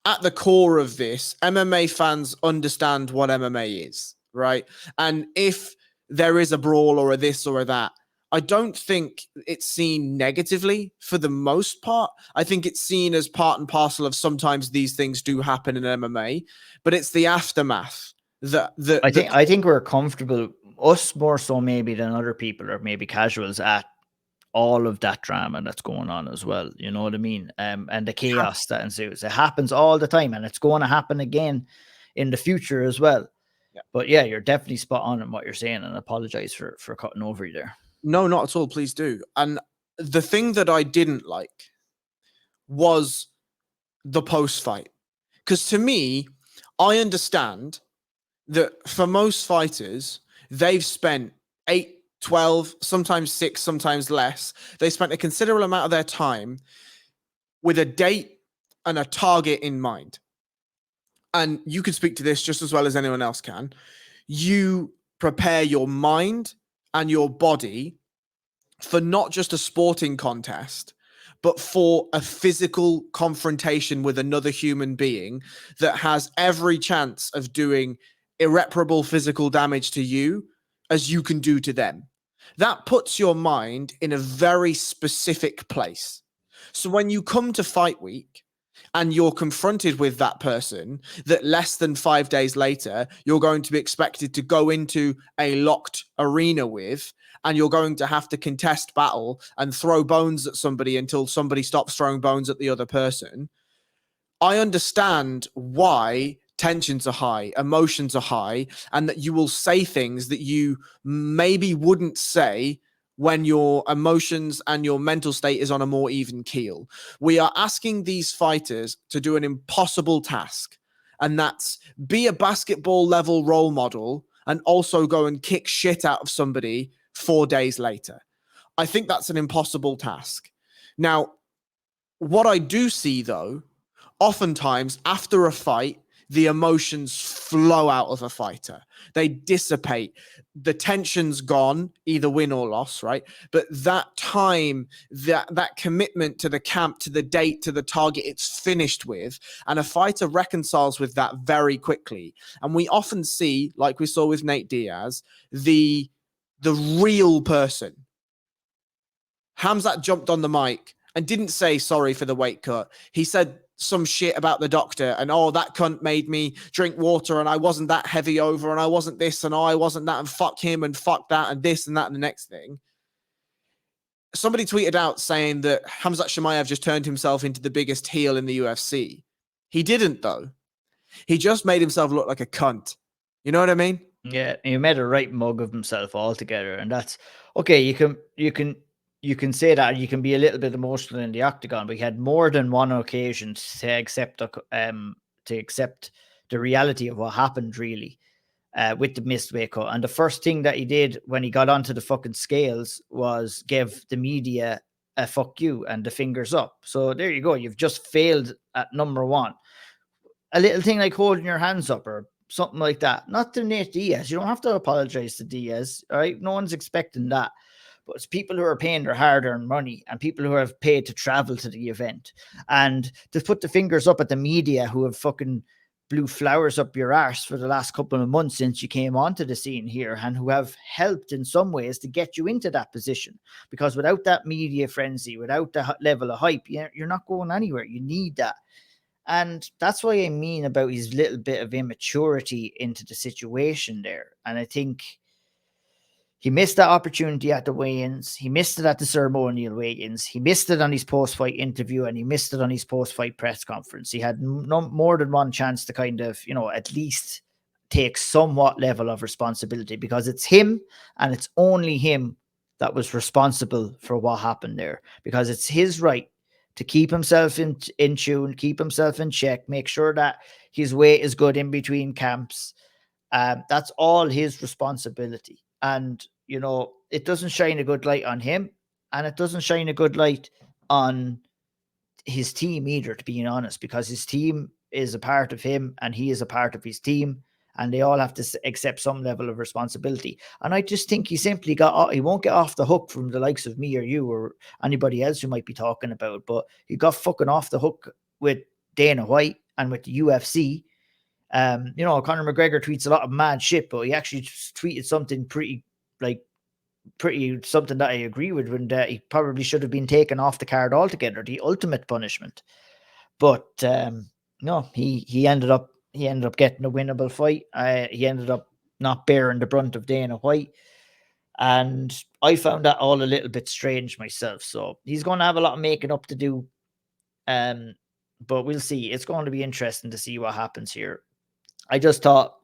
at the core of this, MMA fans understand what MMA is, right? And if there is a brawl or a this or a that, I don't think it's seen negatively for the most part. I think it's seen as part and parcel of sometimes these things do happen in MMA, but it's the aftermath that I think we're comfortable, us more so maybe than other people or maybe casuals, at all of that drama that's going on as well. You know what I mean? And the chaos that ensues. It happens all the time, and it's going to happen again in the future as well. Yeah. But yeah, you're definitely spot on in what you're saying, and I apologize for cutting over you there. No, not at all. Please do. And the thing that I didn't like was the post-fight. Because to me, I understand that for most fighters, they've spent 8, 12, sometimes 6, sometimes less. They spent a considerable amount of their time with a date and a target in mind. And you can speak to this just as well as anyone else can. You prepare your mind and your body for not just a sporting contest, but for a physical confrontation with another human being that has every chance of doing irreparable physical damage to you as you can do to them. That puts your mind in a very specific place. So when you come to fight week and you're confronted with that person that less than 5 days later, you're going to be expected to go into a locked arena with, and you're going to have to contest battle and throw bones at somebody until somebody stops throwing bones at the other person. I understand why tensions are high, emotions are high, and that you will say things that you maybe wouldn't say when your emotions and your mental state is on a more even keel. We are asking these fighters to do an impossible task, and that's be a basketball level role model and also go and kick shit out of somebody 4 days later. I think that's an impossible task. Now, what I do see though, oftentimes after a fight, the emotions flow out of a fighter. They dissipate. The tension's gone, either win or loss, right? But that time, that commitment to the camp, to the date, to the target, it's finished with. And a fighter reconciles with that very quickly. And we often see, like we saw with Nate Diaz, the real person. Hamza jumped on the mic and didn't say sorry for the weight cut. He said some shit about the doctor and, oh, that cunt made me drink water and I wasn't that heavy over and I wasn't this and oh, I wasn't that and fuck him and fuck that and this and that and the next thing. Somebody tweeted out saying that Hamza Shamayev just turned himself into the biggest heel in the UFC. He didn't, though. He just made himself look like a cunt. You know what I mean? Yeah, he made a right mug of himself altogether, and that's okay. You can say that you can be a little bit emotional in the octagon, but he had more than one occasion to accept the reality of what happened really with the missed weight cut. And the first thing that he did when he got onto the fucking scales was give the media a fuck you and the fingers up. So there you go. You've just failed at number one. A little thing like holding your hands up or something like that. Not to Nate Diaz. You don't have to apologize to Diaz. All right. No one's expecting that. But it's people who are paying their hard-earned money and people who have paid to travel to the event. And to put the fingers up at the media who have fucking blew flowers up your arse for the last couple of months since you came onto the scene here, and who have helped in some ways to get you into that position. Because without that media frenzy, without that level of hype, you're not going anywhere. You need that. And that's what I mean about his little bit of immaturity into the situation there. And I think he missed that opportunity at the weigh-ins. He missed it at the ceremonial weigh-ins. He missed it on his post-fight interview, and he missed it on his post-fight press conference. He had more than one chance to kind of, at least take somewhat level of responsibility, because it's him, and it's only him that was responsible for what happened there, because it's his right to keep himself in tune, keep himself in check, make sure that his weight is good in between camps. That's all his responsibility. And, it doesn't shine a good light on him, and it doesn't shine a good light on his team either, to be honest, because his team is a part of him and he is a part of his team, and they all have to accept some level of responsibility. And I just think he simply he won't get off the hook from the likes of me or you or anybody else who might be talking about, but he got fucking off the hook with Dana White and with the UFC. Conor McGregor tweets a lot of mad shit, but he actually tweeted something pretty something that I agree with, when he probably should have been taken off the card altogether, the ultimate punishment. But no, he ended up getting a winnable fight. He ended up not bearing the brunt of Dana White, and I found that all a little bit strange myself. So he's going to have a lot of making up to do. But we'll see. It's going to be interesting to see what happens here. I just thought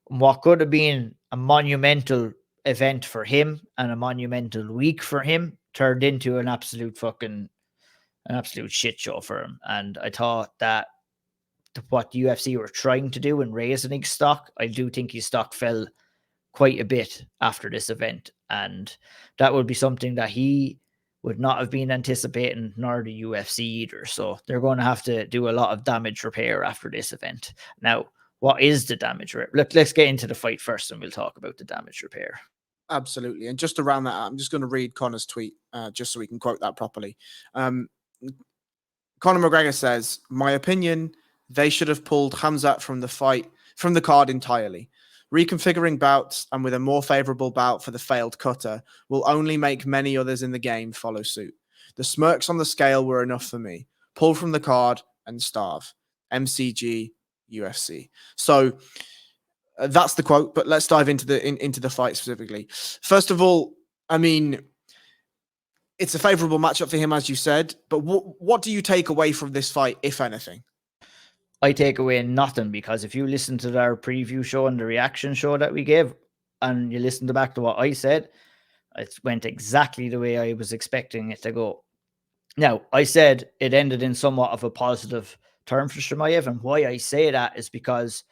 what could have been a monumental event for him and a monumental week for him turned into an absolute shit show for him. And I thought that what the UFC were trying to do in raising his stock, I do think his stock fell quite a bit after this event. And that would be something that he would not have been anticipating, nor the UFC either. So they're going to have to do a lot of damage repair after this event. Now, what is the damage repair? Let's get into the fight first, and we'll talk about the damage repair. Absolutely. And just to round that out, I'm just going to read Conor's tweet just so we can quote that properly. Conor McGregor says, "My opinion, they should have pulled Hamza from the card entirely. Reconfiguring bouts and with a more favorable bout for the failed cutter will only make many others in the game follow suit. The smirks on the scale were enough for me. Pull from the card and starve. MCG UFC." So that's the quote, but let's dive into the fight specifically. First of all, I mean, it's a favorable matchup for him, as you said, but what do you take away from this fight, if anything? I take away nothing, because if you listen to our preview show and the reaction show that we gave, and you listen back to what I said, it went exactly the way I was expecting it to go. Now, I said it ended in somewhat of a positive term for Shimayev, and why I say that is because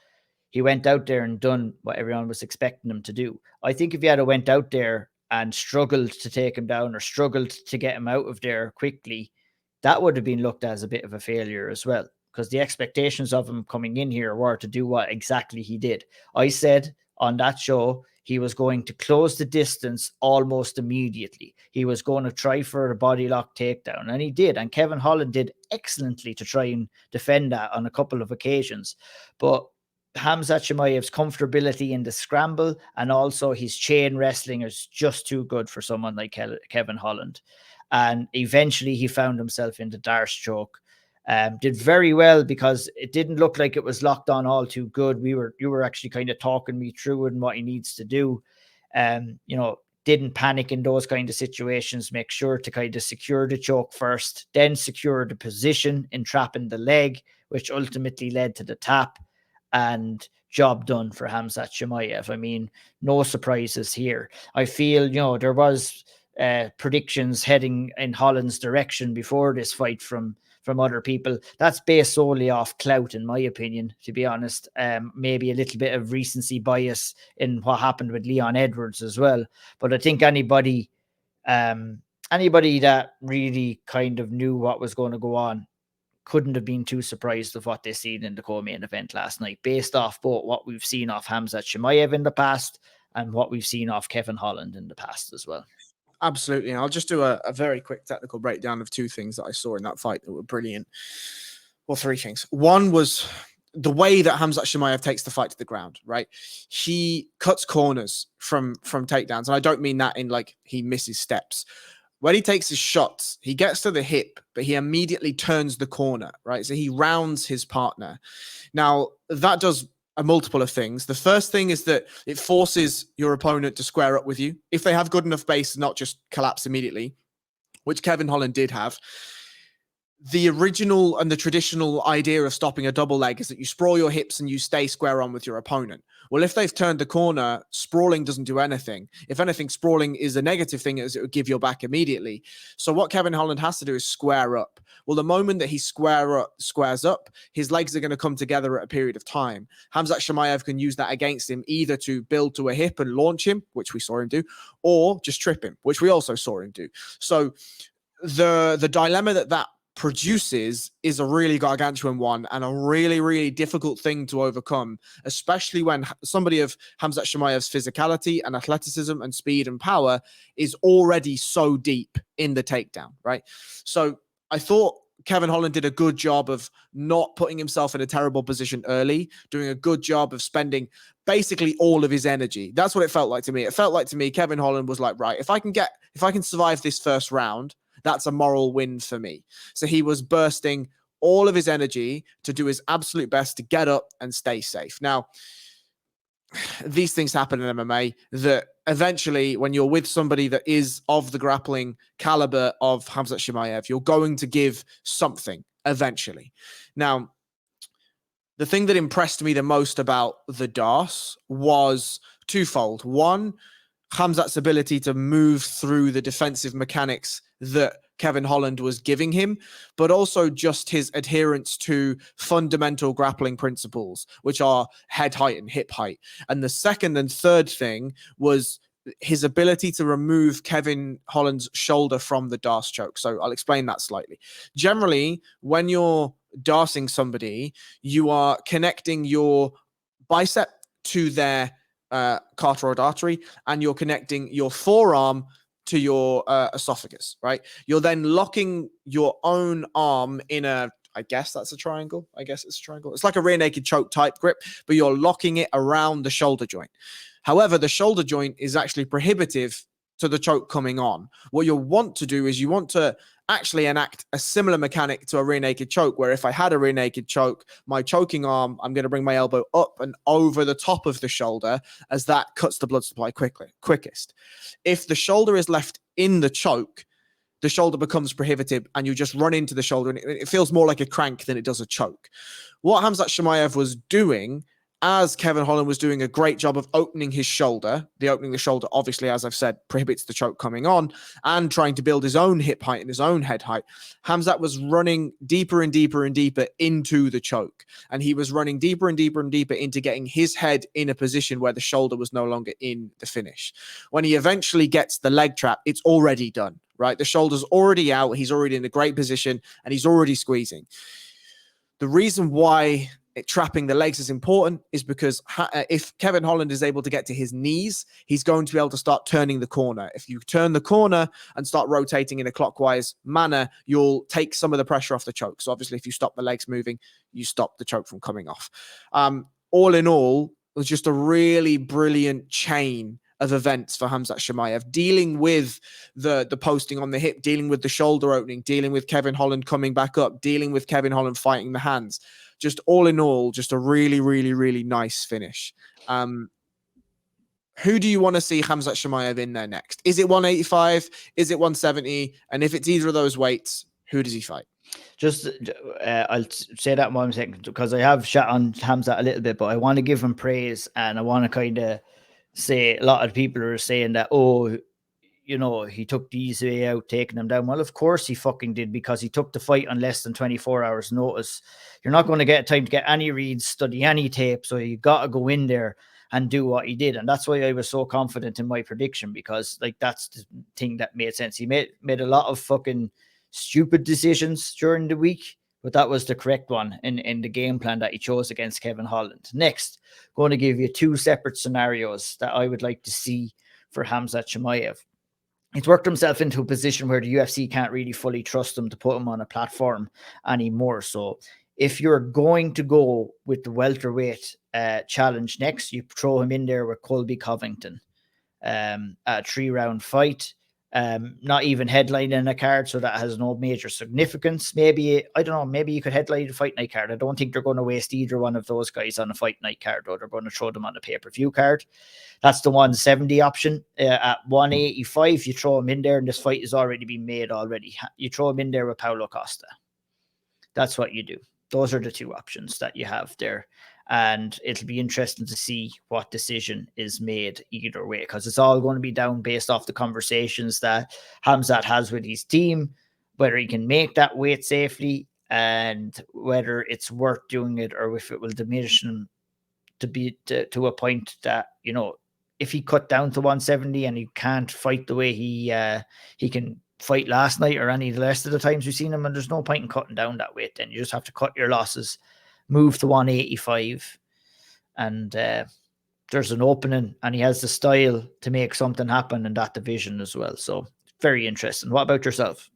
he went out there and done what everyone was expecting him to do. I think if he had went out there and struggled to take him down or struggled to get him out of there quickly, that would have been looked at as a bit of a failure as well, because the expectations of him coming in here were to do what exactly he did. I said on that show he was going to close the distance almost immediately. He was going to try for a body lock takedown, and he did. And Kevin Holland did excellently to try and defend that on a couple of occasions. But Hamza Shimayev's comfortability in the scramble and also his chain wrestling is just too good for someone like Kevin Holland. And eventually he found himself in the Darce choke. Did very well, because it didn't look like it was locked on all too good. You were actually kind of talking me through it and what he needs to do. Didn't panic in those kind of situations. Make sure to kind of secure the choke first, then secure the position in trapping the leg, which ultimately led to the tap. And job done for Hamza Shamayev. I mean, no surprises here. I feel, there was predictions heading in Holland's direction before this fight from other people. That's based solely off clout, in my opinion, to be honest. Maybe a little bit of recency bias in what happened with Leon Edwards as well. But I think anybody that really kind of knew what was going to go on couldn't have been too surprised of what they seen in the co-main event last night, based off both what we've seen off Hamza Shimayev in the past and what we've seen off Kevin Holland in the past as well. Absolutely. And I'll just do a very quick technical breakdown of two things that I saw in that fight that were brilliant. Well, three things. One was the way that Hamza Shamayev takes the fight to the ground, right? He cuts corners from takedowns. And I don't mean that in like he misses steps. When he takes his shots, he gets to the hip, but he immediately turns the corner, right? So he rounds his partner. Now, that does a multiple of things. The first thing is that it forces your opponent to square up with you. If they have good enough base to not just collapse immediately, which Kevin Holland did have. The original and the traditional idea of stopping a double leg is that you sprawl your hips and you stay square on with your opponent. Well, if they've turned the corner, sprawling doesn't do anything. If anything, sprawling is a negative thing, as it would give your back immediately. So what Kevin Holland has to do is square up. Well, the moment that he squares up, his legs are going to come together at a period of time. Hamza Shamayev can use that against him, either to build to a hip and launch him, which we saw him do, or just trip him, which we also saw him do. So the dilemma that produces is a really gargantuan one and a really, really difficult thing to overcome, especially when somebody of Hamza Shimayev's physicality and athleticism and speed and power is already so deep in the takedown, right? So I thought Kevin Holland did a good job of not putting himself in a terrible position early, doing a good job of spending basically all of his energy. That's what it felt like to me. It felt like to me, Kevin Holland was like, right, if I can survive this first round, that's a moral win for me. So he was bursting all of his energy to do his absolute best to get up and stay safe. Now, these things happen in MMA that eventually, when you're with somebody that is of the grappling caliber of Hamza Shimayev, you're going to give something eventually. Now, the thing that impressed me the most about the DAS was twofold. One, Hamzat's ability to move through the defensive mechanics that Kevin Holland was giving him, but also just his adherence to fundamental grappling principles, which are head height and hip height. And the second and third thing was his ability to remove Kevin Holland's shoulder from the DAS choke. So I'll explain that slightly. Generally, when you're DASing somebody, you are connecting your bicep to their carotid artery, and you're connecting your forearm to your esophagus, right? You're then locking your own arm in a, I guess that's a triangle. I guess it's a triangle. It's like a rear naked choke type grip, but you're locking it around the shoulder joint. However, the shoulder joint is actually prohibitive to the choke coming on. What you'll want to do is you want to actually enact a similar mechanic to a rear naked choke, where if I had a rear naked choke, my choking arm, I'm going to bring my elbow up and over the top of the shoulder, as that cuts the blood supply quickest. If the shoulder is left in the choke, the shoulder becomes prohibitive and you just run into the shoulder, and it feels more like a crank than it does a choke. What Hamza Shamayev was doing, as Kevin Holland was doing a great job of opening his shoulder, opening the shoulder, obviously, as I've said, prohibits the choke coming on, and trying to build his own hip height and his own head height, Hamzat was running deeper and deeper and deeper into the choke. And he was running deeper and deeper and deeper into getting his head in a position where the shoulder was no longer in the finish. When he eventually gets the leg trap, it's already done, right? The shoulder's already out. He's already in a great position and he's already squeezing. The reason why trapping the legs is important is because if Kevin Holland is able to get to his knees, he's going to be able to start turning the corner. If you turn the corner and start rotating in a clockwise manner, you'll take some of the pressure off the choke. So obviously, if you stop the legs moving, you stop the choke from coming off. All in all, it was just a really brilliant chain of events for Hamza Shamayev, dealing with the posting on the hip, dealing with the shoulder opening, dealing with Kevin Holland coming back up, dealing with Kevin Holland fighting the hands. Just all in all, just a really, really, really nice finish. Who do you want to see Hamza Shamayev in there next? Is it 185? Is it 170? And if it's either of those weights, who does he fight? Just, I'll say that in 1 second, because I have shot on Hamza a little bit, but I want to give him praise, and I want to kind of say a lot of people are saying that, oh, you know, he took the easy way out, taking him down. Well, of course he fucking did, because he took the fight on less than 24 hours notice. You're not going to get time to get any reads, study any tape, so you got to go in there and do what he did. And that's why I was so confident in my prediction, because like that's the thing that made sense. He made a lot of fucking stupid decisions during the week, but that was the correct one in the game plan that he chose against Kevin Holland. Next, going to give you two separate scenarios that I would like to see for Hamza Shamayev. He's worked himself into a position where the UFC can't really fully trust him to put him on a platform anymore. So if you're going to go with the welterweight challenge next, you throw him in there with Colby Covington. A 3-round fight, not even headlining a card, so that has no major significance. Maybe, I don't know, maybe you could headline a fight night card. I don't think they're going to waste either one of those guys on a fight night card, though. They're going to throw them on a pay-per-view card. That's the 170 option. At 185, you throw him in there, and this fight has already been made already. You throw him in there with Paulo Costa. That's what you do. Those are the two options that you have there. And it'll be interesting to see what decision is made either way, because it's all going to be down based off the conversations that Hamza has with his team, whether he can make that weight safely and whether it's worth doing it, or if it will diminish him to a point that, you know, if he cut down to 170 and he can't fight the way he can fight last night or any of the rest of the times we've seen him, and there's no point in cutting down that weight. Then you just have to cut your losses, move to 185, and there's an opening, and he has the style to make something happen in that division as well. So very interesting. What about yourself?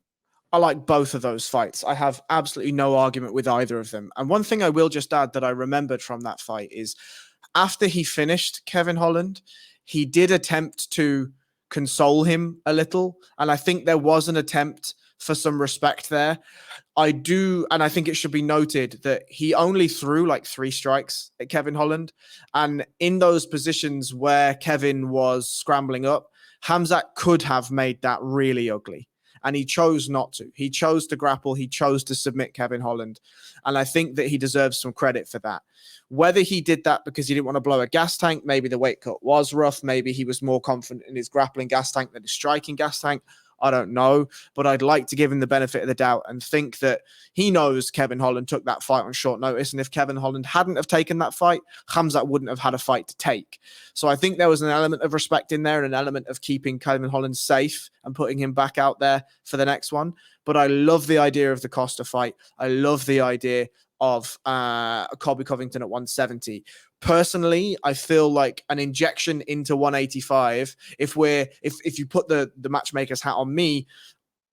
I like both of those fights. I have absolutely no argument with either of them. And one thing I will just add that I remembered from that fight is after he finished Kevin Holland, he did attempt to console him a little. And I think there was an attempt for some respect there. I do, and I think it should be noted that he only threw like 3 strikes at Kevin Holland. And in those positions where Kevin was scrambling up, Hamza could have made that really ugly. And he chose not to. He chose to grapple. He chose to submit Kevin Holland. And I think that he deserves some credit for that. Whether he did that because he didn't want to blow a gas tank, maybe the weight cut was rough, maybe he was more confident in his grappling gas tank than his striking gas tank, I don't know, but I'd like to give him the benefit of the doubt and think that he knows Kevin Holland took that fight on short notice. And if Kevin Holland hadn't have taken that fight, Hamza wouldn't have had a fight to take. So I think there was an element of respect in there and an element of keeping Kevin Holland safe and putting him back out there for the next one. But I love the idea of the Costa fight. I love the idea of Colby Covington at 170. Personally, I feel like an injection into 185. If you put the matchmaker's hat on me,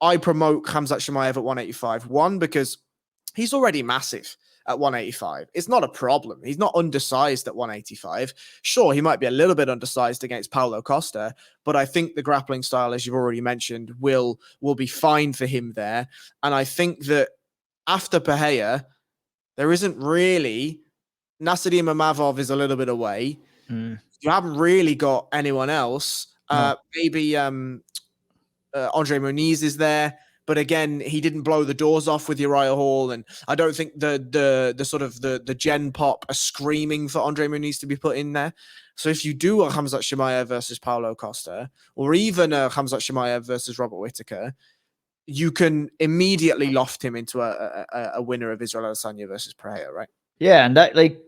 I promote Hamza Shamayev at 185. One, because he's already massive at 185. It's not a problem. He's not undersized at 185. Sure, he might be a little bit undersized against Paulo Costa, but I think the grappling style, as you've already mentioned, will be fine for him there. And I think that after Pereira, there isn't really. Nasruddin Mamavov is a little bit away. You haven't really got anyone else. No. Maybe Andre Muniz is there, but again, he didn't blow the doors off with Uriah Hall, and I don't think the sort of the Gen Pop are screaming for Andre Muniz to be put in there. So if you do a Hamza Shimayev versus Paulo Costa, or even a Hamza Shimayev versus Robert Whittaker, you can immediately loft him into a winner of Israel Adesanya versus Pereira, right? Yeah, and that, like,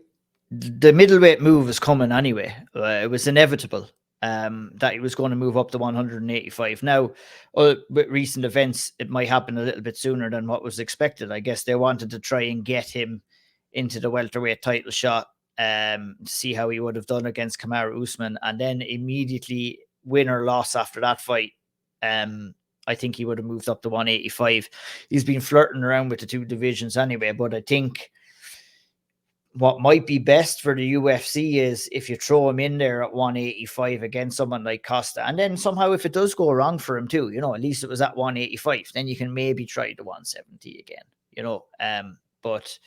the middleweight move is coming anyway. It was inevitable that he was going to move up to 185. Now, with recent events, it might happen a little bit sooner than what was expected. I guess they wanted to try and get him into the welterweight title shot to see how he would have done against Kamaru Usman, and then immediately win or loss after that fight. I think he would have moved up to 185. He's been flirting around with the two divisions anyway, but I think what might be best for the UFC is if you throw him in there at 185 against someone like Costa. And then somehow if it does go wrong for him too, you know, at least it was at 185, then you can maybe try the 170 again, you know. But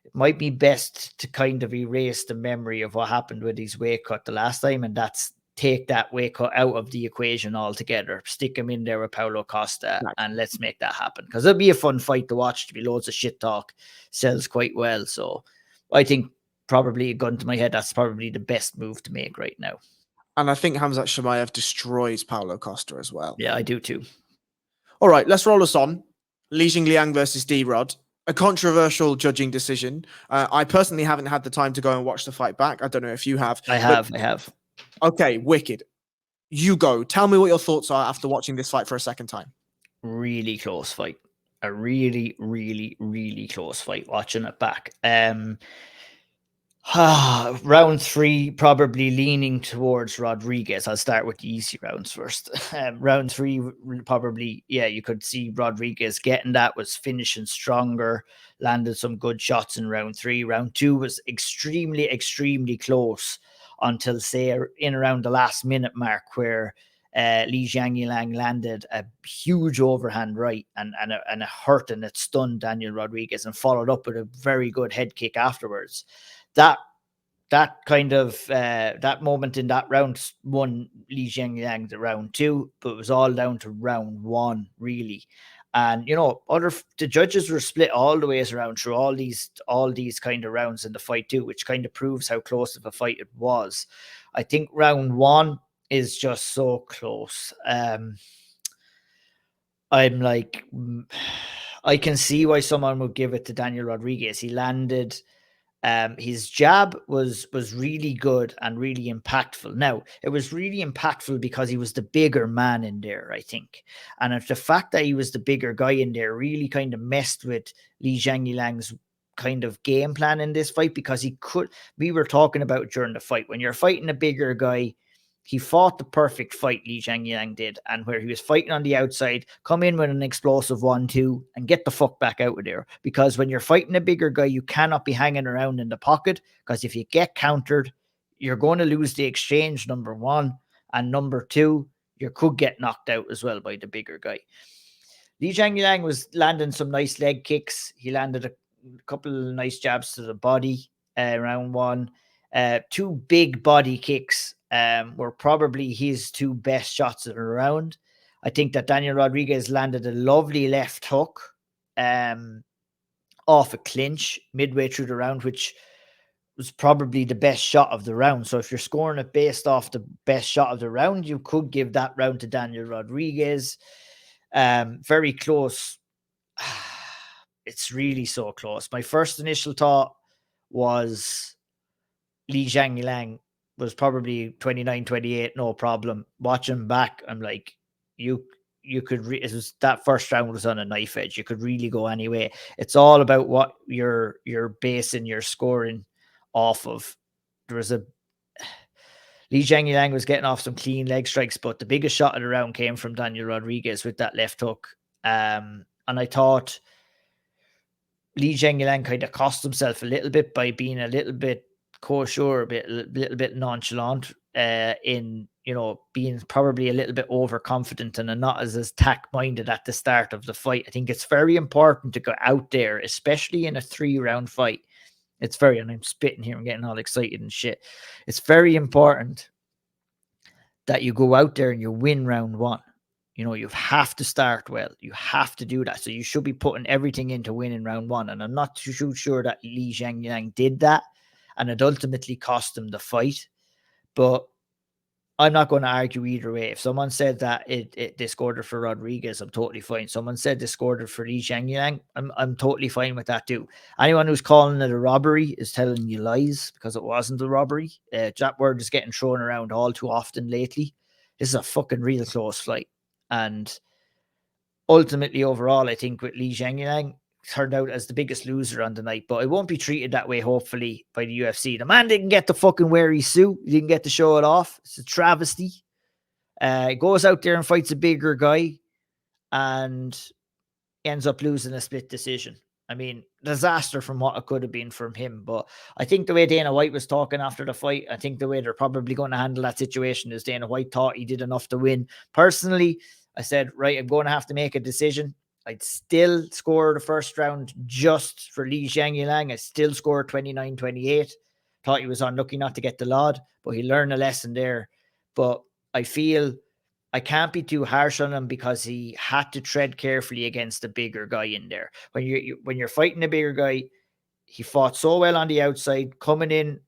it might be best to kind of erase the memory of what happened with his weight cut the last time, and that's take that weight cut out of the equation altogether. Stick him in there with Paulo Costa, and let's make that happen. Because it'll be a fun fight to watch. To be loads of shit talk, sells quite well. So I think probably a gun to my head, that's probably the best move to make right now. And I think Hamza Shamayev destroys Paulo Costa as well. Yeah, I do too. All right, let's roll us on. Li Jingliang versus D-Rod. A controversial judging decision. I personally haven't had the time to go and watch the fight back. I don't know if you have. I have. Okay, wicked. You go. Tell me what your thoughts are after watching this fight for a second time. Really close fight. A really, really, really close fight watching it back. Round 3, probably leaning towards Rodriguez. I'll start with the easy rounds first. Round 3, probably, yeah, you could see Rodriguez getting that, was finishing stronger, landed some good shots in round 3. Round 2 was extremely, extremely close until, say, in around the last minute mark, where Li Jiangyang landed a huge overhand right and it hurt, and it stunned Daniel Rodriguez, and followed up with a very good head kick afterwards. That kind of that moment in that round won Li Jiangyang the round 2, but it was all down to round 1, really. And the judges were split all the ways around through all these kind of rounds in the fight too, which kind of proves how close of a fight it was. I think round 1 is just so close. I'm like, I can see why someone would give it to Daniel Rodriguez. He landed. His jab was really good and really impactful. Now, it was really impactful because he was the bigger man in there, I think. And if the fact that he was the bigger guy in there really kind of messed with Li Jiangyang's kind of game plan in this fight, because we were talking about during the fight, when you're fighting a bigger guy, he fought the perfect fight, Li Jiangyang did, and where he was fighting on the outside, come in with an explosive 1-2 and get the fuck back out of there. Because when you're fighting a bigger guy, you cannot be hanging around in the pocket, because if you get countered, you're going to lose the exchange, number 1. And number 2, you could get knocked out as well by the bigger guy. Li Jiangyang was landing some nice leg kicks. He landed a couple of nice jabs to the body round 1. 2 big body kicks were probably his 2 best shots of the round. I think that Daniel Rodriguez landed a lovely left hook off a clinch midway through the round, which was probably the best shot of the round. So if you're scoring it based off the best shot of the round, you could give that round to Daniel Rodriguez. Very close. It's really so close. My first initial thought was Li Jiangyang was probably 29-28, no problem. Watching back, I'm like, you could it was that first round was on a knife edge. You could really go anyway. It's all about what you're basing your scoring off of. There was Li Jiangyang was getting off some clean leg strikes, but the biggest shot of the round came from Daniel Rodriguez with that left hook. And I thought Li Jiangyang kind of cost himself a little bit by being a little bit cocksure, a little bit nonchalant in, being probably a little bit overconfident and not as attack-minded at the start of the fight. I think it's very important to go out there, especially in a 3-round fight. And I'm spitting here, I'm getting all excited and shit. It's very important that you go out there and you win round 1. You have to start well. You have to do that. So you should be putting everything into winning round 1. And I'm not too sure that Li Jiangyang did that. And it ultimately cost him the fight. But I'm not going to argue either way. If someone said that they scored it for Rodriguez, I'm totally fine. Someone said they scored it for Li Jiangyang, I'm totally fine with that too. Anyone who's calling it a robbery is telling you lies, because it wasn't a robbery. That word is getting thrown around all too often lately. This is a fucking real close fight. And ultimately, overall, I think with Li Jiangyang, turned out as the biggest loser on the night, but it won't be treated that way, hopefully, by the UFC. The man didn't get to fucking wear his suit. He didn't get to show it off. It's a travesty. He goes out there and fights a bigger guy and ends up losing a split decision. I mean, disaster from what it could have been from him. But I think the way Dana White was talking after the fight, I think the way they're probably going to handle that situation is Dana White thought he did enough to win. Personally, I said, right, I'm going to have to make a decision. I'd still score the first round just for Li Jiangyang. I still scored 29-28. Thought he was unlucky not to get the LOD, but he learned a lesson there. But I feel I can't be too harsh on him because he had to tread carefully against a bigger guy in there. When you're fighting a bigger guy, he fought so well on the outside, coming in,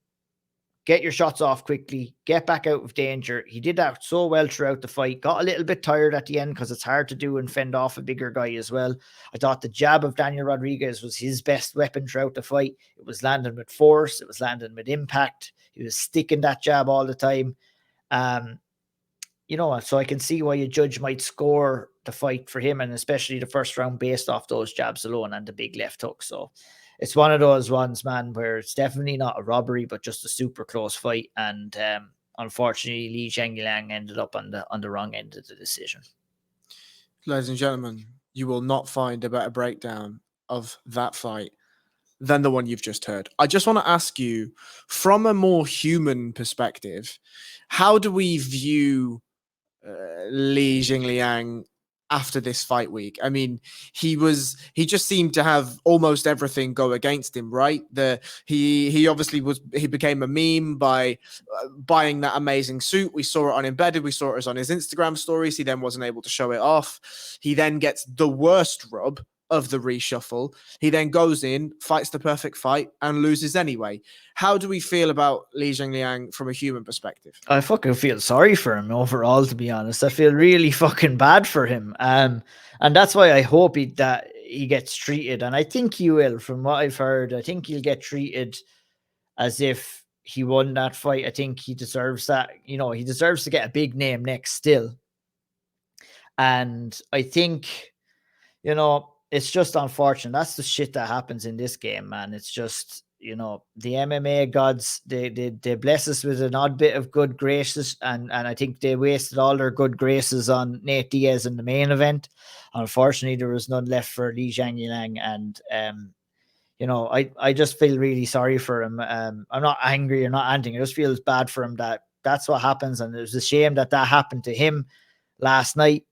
get your shots off quickly, get back out of danger. He did that so well throughout the fight. Got a little bit tired at the end because it's hard to do and fend off a bigger guy as well. I thought the jab of Daniel Rodriguez was his best weapon throughout the fight. It was landing with force. It was landing with impact. He was sticking that jab all the time. So I can see why a judge might score the fight for him, and especially the first round based off those jabs alone and the big left hook. So it's one of those ones, man, where it's definitely not a robbery, but just a super close fight. And unfortunately, Li Zhengliang ended up on the wrong end of the decision. Ladies and gentlemen, you will not find a better breakdown of that fight than the one you've just heard. I just want to ask you, from a more human perspective, how do we view Li Jingliang after this fight week? I mean, he just seemed to have almost everything go against him, right? He obviously he became a meme by buying that amazing suit. We saw it on Embedded. We saw it on his Instagram stories. He then wasn't able to show it off. He then gets the worst rub of the reshuffle. He then goes in, fights the perfect fight, and loses anyway. How do we feel about Li Jingliang from a human perspective? I fucking feel sorry for him overall, to be honest. I feel really fucking bad for him. And that's why I hope that he gets treated. And I think he will, from what I've heard. I think he'll get treated as if he won that fight. I think he deserves that. You know, he deserves to get a big name next still. And I think, you know, it's just unfortunate. That's the shit that happens in this game, man. It's just, you know, the MMA gods, they bless us with an odd bit of good graces, and I think they wasted all their good graces on Nate Diaz in the main event. Unfortunately, there was none left for Li Zhengliang, and you know, I just feel really sorry for him. I'm not angry or not anything. I just feel bad for him that that's what happens, and it was a shame that happened to him last night.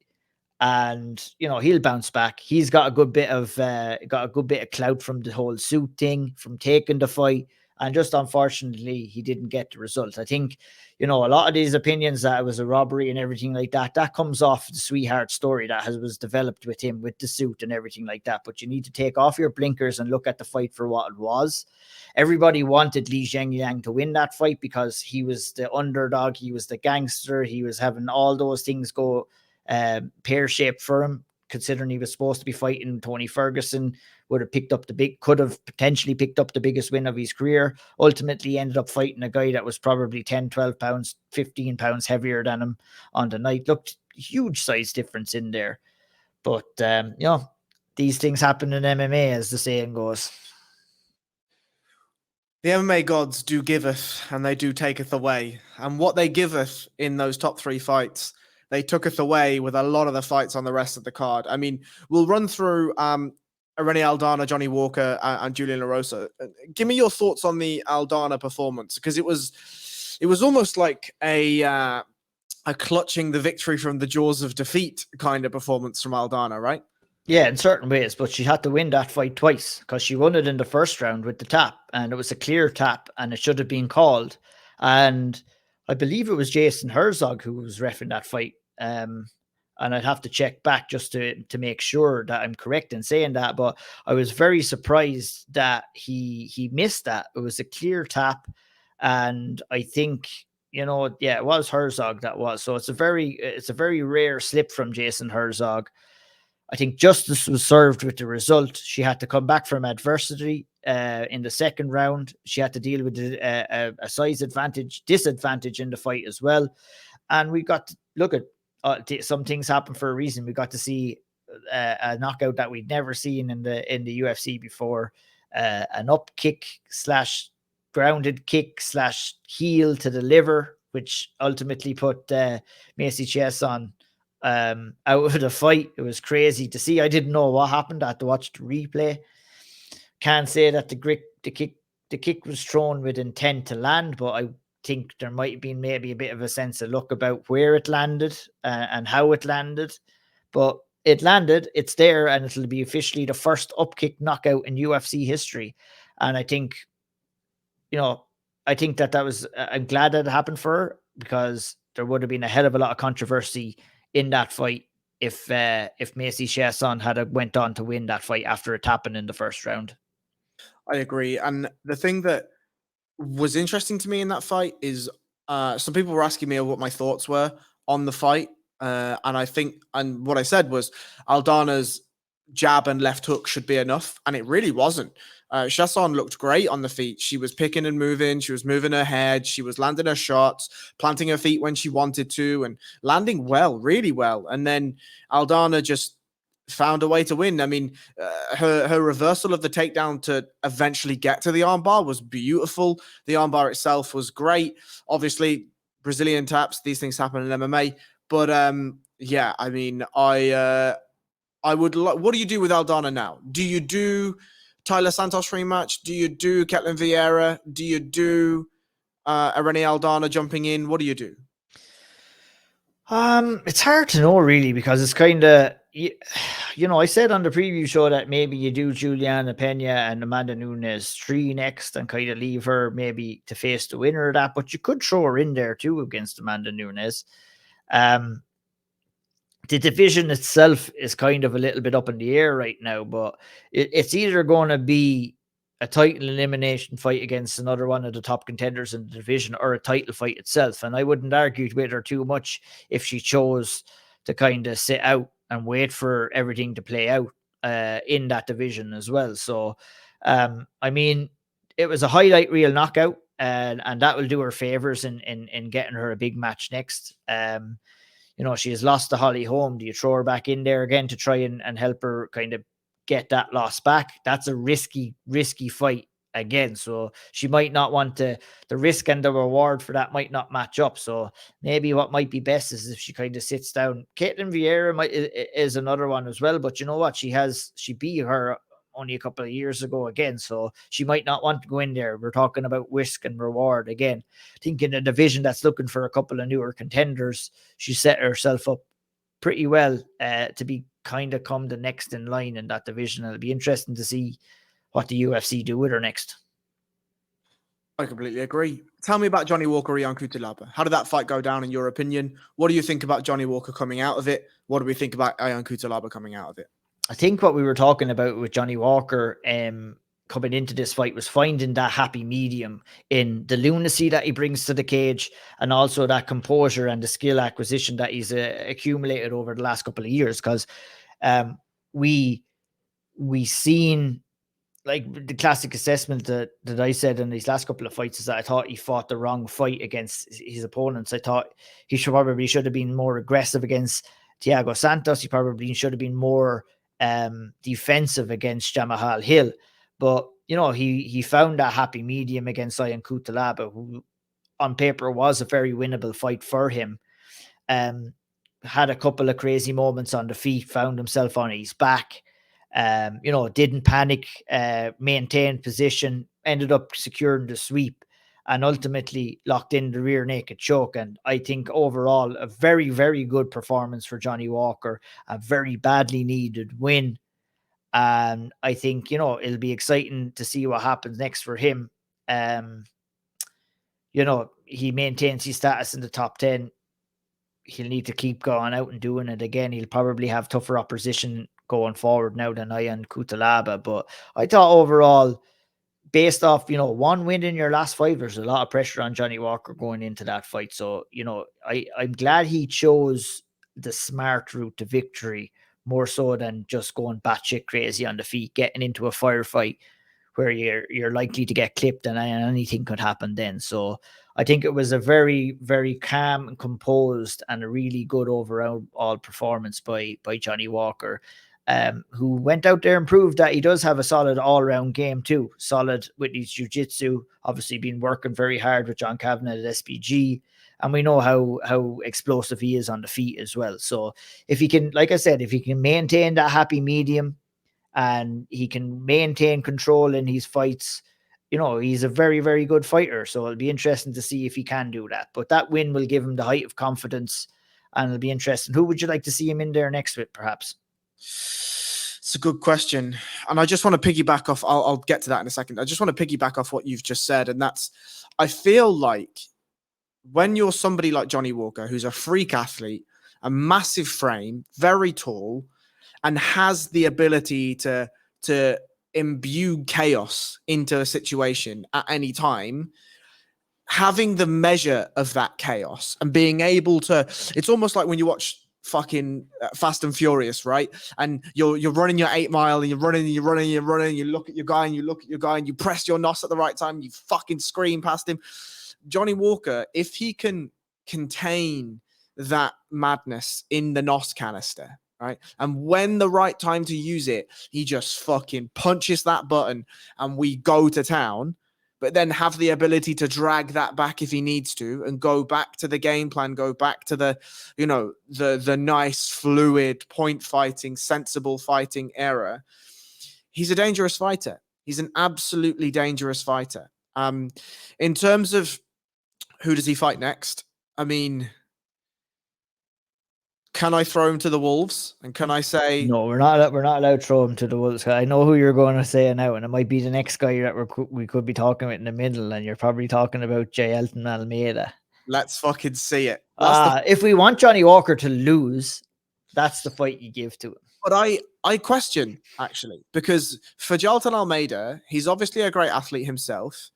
And you know, he'll bounce back. He's got a good bit of clout from the whole suit thing, from taking the fight, and just unfortunately he didn't get the result. I think, you know, a lot of these opinions that it was a robbery and everything like that comes off the sweetheart story that was developed with him, with the suit and everything like that. But you need to take off your blinkers and look at the fight for what it was. Everybody wanted Li Zhengliang to win that fight because he was the underdog, he was the gangster, he was having all those things go pear-shaped for him, considering he was supposed to be fighting Tony Ferguson, could have potentially picked up the biggest win of his career. Ultimately ended up fighting a guy that was probably 10, 12 pounds, 15 pounds heavier than him on the night. Looked huge size difference in there. But, you know, these things happen in MMA, as the saying goes. The MMA gods do giveth, and they do taketh away. And what they giveth in those top three fights, they tooketh away with a lot of the fights on the rest of the card. I mean, we'll run through Irene Aldana, Johnny Walker, and Julian LaRosa. Give me your thoughts on the Aldana performance, because it was almost like a clutching the victory from the jaws of defeat kind of performance from Aldana, right? Yeah, in certain ways, but she had to win that fight twice, because she won it in the first round with the tap, and it was a clear tap, and it should have been called. And I believe it was Jason Herzog who was reffing that fight. And I'd have to check back just to make sure that I'm correct in saying that. But I was very surprised that he missed that. It was a clear tap. And I think, you know, yeah, it was Herzog that was. So it's a very rare slip from Jason Herzog. I think justice was served with the result. She had to come back from adversity in the second round. She had to deal with a size disadvantage in the fight as well. And we got to look at some things happen for a reason. We got to see a knockout that we'd never seen in the UFC before. An up kick / grounded kick / heel to the liver, which ultimately put Macy Chiasson out of the fight. It was crazy to see. I didn't know what happened. I had to watch the replay. Can't say that the kick was thrown with intent to land, but I think there might have been maybe a bit of a sense of luck about where it landed and how it landed. But it landed, it's there, and it'll be officially the first up kick knockout in UFC history. And I think, you know, I think that was, I'm glad that it happened for her, because there would have been a hell of a lot of controversy in that fight if Macy Chiasson had went on to win that fight after it happened in the first round. I agree. And the thing that was interesting to me in that fight is some people were asking me what my thoughts were on the fight. And I think, and what I said was Aldana's jab and left hook should be enough. And it really wasn't. Chiasson looked great on the feet. She was picking and moving. She was moving her head. She was landing her shots, planting her feet when she wanted to, and landing well, really well. And then Aldana just found a way to win. I mean, her reversal of the takedown to eventually get to the armbar was beautiful. The armbar itself was great. Obviously, Brazilian taps, these things happen in MMA. But yeah, I mean, I would. What do you do with Aldana now? Do you do Tyler Santos rematch? Do you do Ketlin Vieira? Do you do Irene Aldana jumping in? What do you do? It's hard to know really, because it's kind of, you know, I said on the preview show that maybe you do Juliana Pena and Amanda Nunes 3 next and kind of leave her maybe to face the winner of that, but you could throw her in there too against Amanda Nunes. The division itself is kind of a little bit up in the air right now, but it's either going to be a title elimination fight against another one of the top contenders in the division, or a title fight itself. And I wouldn't argue with her too much if she chose to kind of sit out and wait for everything to play out in that division as well. So, I mean, it was a highlight reel knockout, and that will do her favors in getting her a big match next. You know, she has lost to Holly Holm. Do you throw her back in there again to try and help her kind of get that loss back? That's a risky fight again. So she might not want to, the risk and the reward for that might not match up. So maybe what might be best is if she kind of sits down. Caitlin Vieira is another one as well, but you know what? She beat her only a couple of years ago again, so she might not want to go in there. We're talking about risk and reward again. I think in a division that's looking for a couple of newer contenders, she set herself up pretty well to be kind of come the next in line in that division. It'll be interesting to see what the UFC do with her next. I completely agree. Tell me about Johnny Walker, Ion Cutelaba. How did that fight go down in your opinion? What do you think about Johnny Walker coming out of it? What do we think about Ion Cutelaba coming out of it? I think what we were talking about with Johnny Walker coming into this fight was finding that happy medium in the lunacy that he brings to the cage, and also that composure and the skill acquisition that he's accumulated over the last couple of years. Because we seen, like, the classic assessment that I said in these last couple of fights is that I thought he fought the wrong fight against his opponents. I thought he should have been more aggressive against Thiago Santos. He probably should have been more defensive against Jamahal Hill. But, you know, he found that happy medium against Ion Cutelaba, who on paper was a very winnable fight for him. Had a couple of crazy moments on the feet, found himself on his back. You know, didn't panic, maintained position, ended up securing the sweep, and ultimately locked in the rear naked choke. And I think overall, a very, very good performance for Johnny Walker, a very badly needed win. And I think, you know, it'll be exciting to see what happens next for him. You know, he maintains his status in the top 10. He'll need to keep going out and doing it again. He'll probably have tougher opposition going forward now than Ion Cutelaba. But I thought overall, based off, you know, one win in your last 5, there's a lot of pressure on Johnny Walker going into that fight. So, you know, I'm glad he chose the smart route to victory more so than just going batshit crazy on the feet, getting into a firefight where you're likely to get clipped and anything could happen then. So I think it was a very, very calm and composed and a really good overall performance by Johnny Walker, who went out there and proved that he does have a solid all-around game too. Solid with his jiu-jitsu, obviously been working very hard with John Kavanagh at SBG, and we know how explosive he is on the feet as well. So if he can, like I said, if he can maintain that happy medium and he can maintain control in his fights, you know, he's a very, very good fighter. So it'll be interesting to see if he can do that. But that win will give him the height of confidence, and it'll be interesting. Who would you like to see him in there next with, perhaps? It's a good question. And I just want to piggyback off, I'll get to that in a second. I just want to piggyback off what you've just said. And that's, I feel like when you're somebody like Johnny Walker, who's a freak athlete, a massive frame, very tall, and has the ability to imbue chaos into a situation at any time, having the measure of that chaos and being able to, it's almost like when you watch fucking Fast and Furious, right? And you're running your 8 mile and you're running, you look at your guy and you press your nos at the right time, you fucking scream past him. Johnny Walker, if he can contain that madness in the nos canister right? And when the right time to use it, he just fucking punches that button and we go to town, but then have the ability to drag that back if he needs to and go back to the game plan, go back to the, you know, the nice, fluid, point fighting, sensible fighting era. He's a dangerous fighter. He's an absolutely dangerous fighter. In terms of who does he fight next? I mean, can I throw him to the Wolves? And can I say no? We're not allowed to throw him to the Wolves. I know who you're going to say now, and it might be the next guy that we could be talking about in the middle, and you're probably talking about Elton Almeida. let's fucking see it. If we want Johnny Walker to lose, that's the fight you give to him. But I question, actually, because for Jailton Almeida, he's obviously a great athlete himself,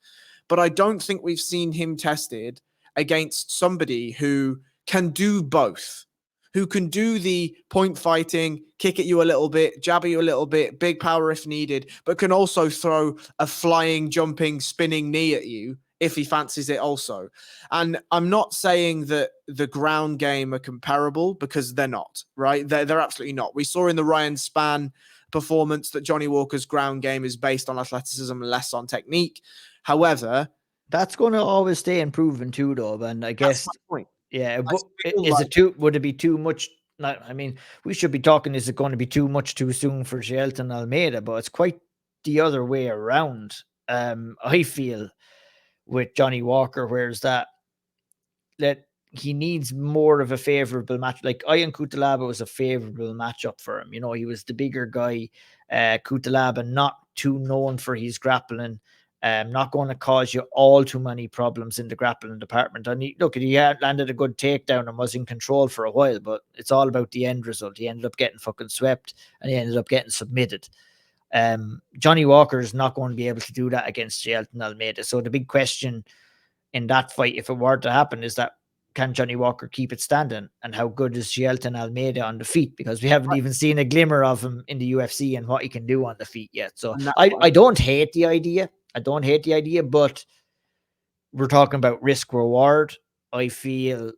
but I don't think we've seen him tested against somebody who can do both, who can do the point fighting, kick at you a little bit, jab at you a little bit, big power if needed, but can also throw a flying, jumping, spinning knee at you if he fancies it also. And I'm not saying that the ground game are comparable, because they're not, right? They're absolutely not. We saw in the Ryan Spann performance that Johnny Walker's ground game is based on athleticism and less on technique. However, that's going to always stay improving too, though. And I guess, yeah, but would it be too much? I mean, we should be talking, is it going to be too much too soon for Jailton Almeida? But it's quite the other way around. I feel with Johnny Walker, whereas that he needs more of a favorable match. Like Ian Cutelaba was a favorable matchup for him. You know, he was the bigger guy. Cutelaba not too known for his grappling. Not going to cause you all too many problems in the grappling department. And he had landed a good takedown and was in control for a while, but it's all about the end result. He ended up getting fucking swept and he ended up getting submitted. Johnny Walker is not going to be able to do that against Jailton Almeida. So the big question in that fight, if it were to happen, is that can Johnny Walker keep it standing? And how good is Jailton Almeida on the feet? Because we haven't even seen a glimmer of him in the UFC and what he can do on the feet yet. So I don't hate the idea. But we're talking about risk reward. I feel,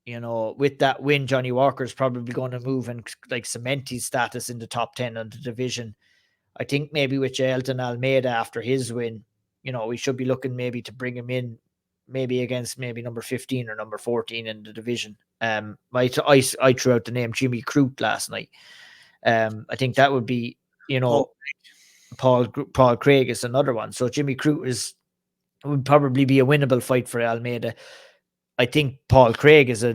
you know, with that win, Johnny Walker is probably going to move and like cement his status in the top 10 of the division. I think maybe with Jailton Almeida after his win, you know, we should be looking maybe to bring him in maybe against maybe number 15 or number 14 in the division. I threw out the name Jimmy Crute last night. I think that would be, you know, Paul Craig is another one. So Jimmy Crute would probably be a winnable fight for Almeida. I think Paul Craig is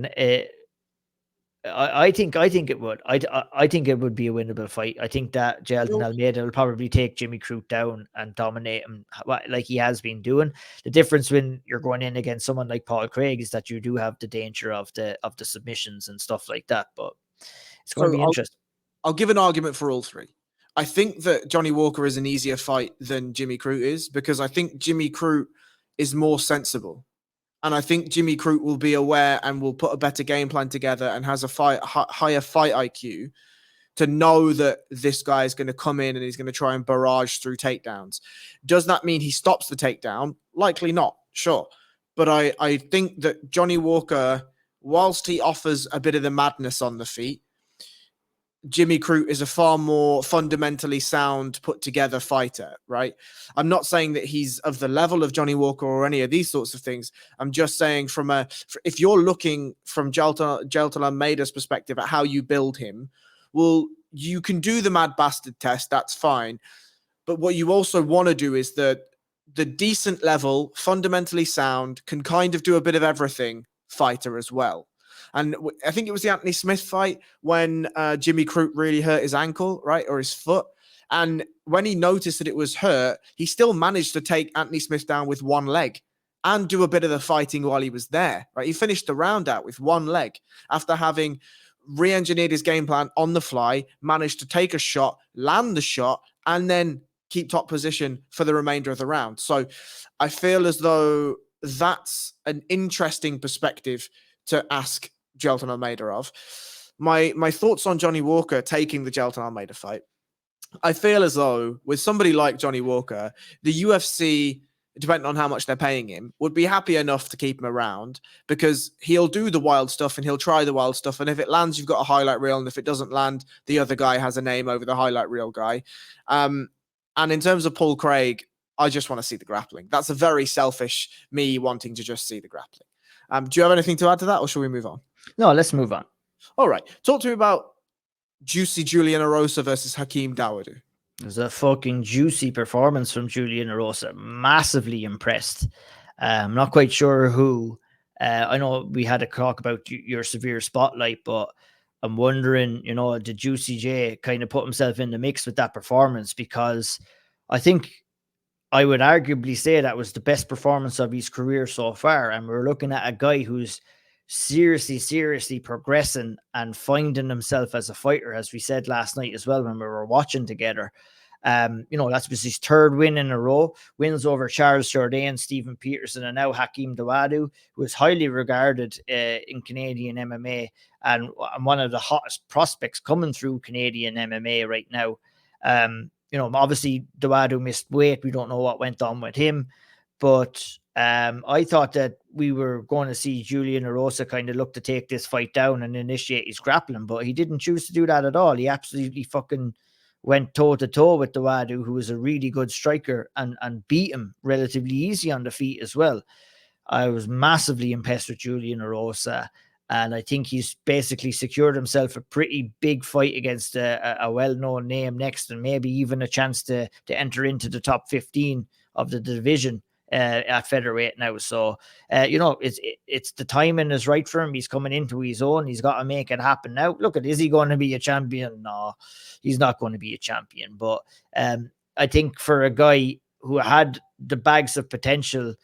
I think it would. I think it would be a winnable fight. I think that Jailton Almeida will probably take Jimmy Crute down and dominate him like he has been doing. The difference when you're going in against someone like Paul Craig is that you do have the danger of the submissions and stuff like that. But it's going to be interesting. I'll give an argument for all three. I think that Johnny Walker is an easier fight than Jimmy Crute is, because I think Jimmy Crute is more sensible. And I think Jimmy Crute will be aware and will put a better game plan together and has a higher fight IQ to know that this guy is going to come in and he's going to try and barrage through takedowns. Does that mean he stops the takedown? Likely not, sure. But I think that Johnny Walker, whilst he offers a bit of the madness on the feet, Jimmy Crute is a far more fundamentally sound, put together fighter, right? I'm not saying that he's of the level of Johnny Walker or any of these sorts of things. I'm just saying if you're looking from Jailton Almeida's perspective at how you build him, well, you can do the mad bastard test. That's fine. But what you also want to do is the decent level, fundamentally sound, can kind of do a bit of everything fighter as well. And I think it was the Anthony Smith fight when Jimmy Crute really hurt his ankle, right? Or his foot. And when he noticed that it was hurt, he still managed to take Anthony Smith down with one leg and do a bit of the fighting while he was there, right? He finished the round out with one leg after having re-engineered his game plan on the fly, managed to take a shot, land the shot, and then keep top position for the remainder of the round. So I feel as though that's an interesting perspective to ask Jailton Almeida of. My thoughts on Johnny Walker taking the Jailton Almeida fight. I feel as though with somebody like Johnny Walker, the UFC depending on how much they're paying him, would be happy enough to keep him around because he'll do the wild stuff and he'll try the wild stuff. And if it lands, you've got a highlight reel. And if it doesn't land, the other guy has a name over the highlight reel guy. And in terms of Paul Craig, I just want to see the grappling. That's a very selfish me wanting to just see the grappling. Do you have anything to add to that, or shall we move on? No, let's move on. All right. Talk to me about juicy Julian Erosa versus Hakeem Dawodu. It was a fucking juicy performance from Julian Erosa. Massively impressed. I'm not quite sure who. I know we had a talk about your severe spotlight, but I'm wondering, did Juicy J kind of put himself in the mix with that performance? Because I think I would arguably say that was the best performance of his career so far. And we're looking at a guy who's seriously progressing and finding himself as a fighter, as we said last night as well when we were watching together. That was his third win in a row, wins over Charles Jourdain, Stephen Peterson, and now Hakeem Dawodu, who is highly regarded in Canadian MMA and one of the hottest prospects coming through Canadian MMA right now. Obviously Dawodu missed weight. We don't know what went on with him, but I thought that we were going to see Julian Erosa kind of look to take this fight down and initiate his grappling, but he didn't choose to do that at all. He absolutely fucking went toe-to-toe with Dawodu, who was a really good striker, and beat him relatively easy on the feet as well. I was massively impressed with Julian Erosa, and I think he's basically secured himself a pretty big fight against a well-known name next, and maybe even a chance to enter into the top 15 of the division at featherweight now. So, it's the timing is right for him. He's coming into his own. He's got to make it happen now. Look, is he going to be a champion? No, he's not going to be a champion. But I think for a guy who had the bags of potential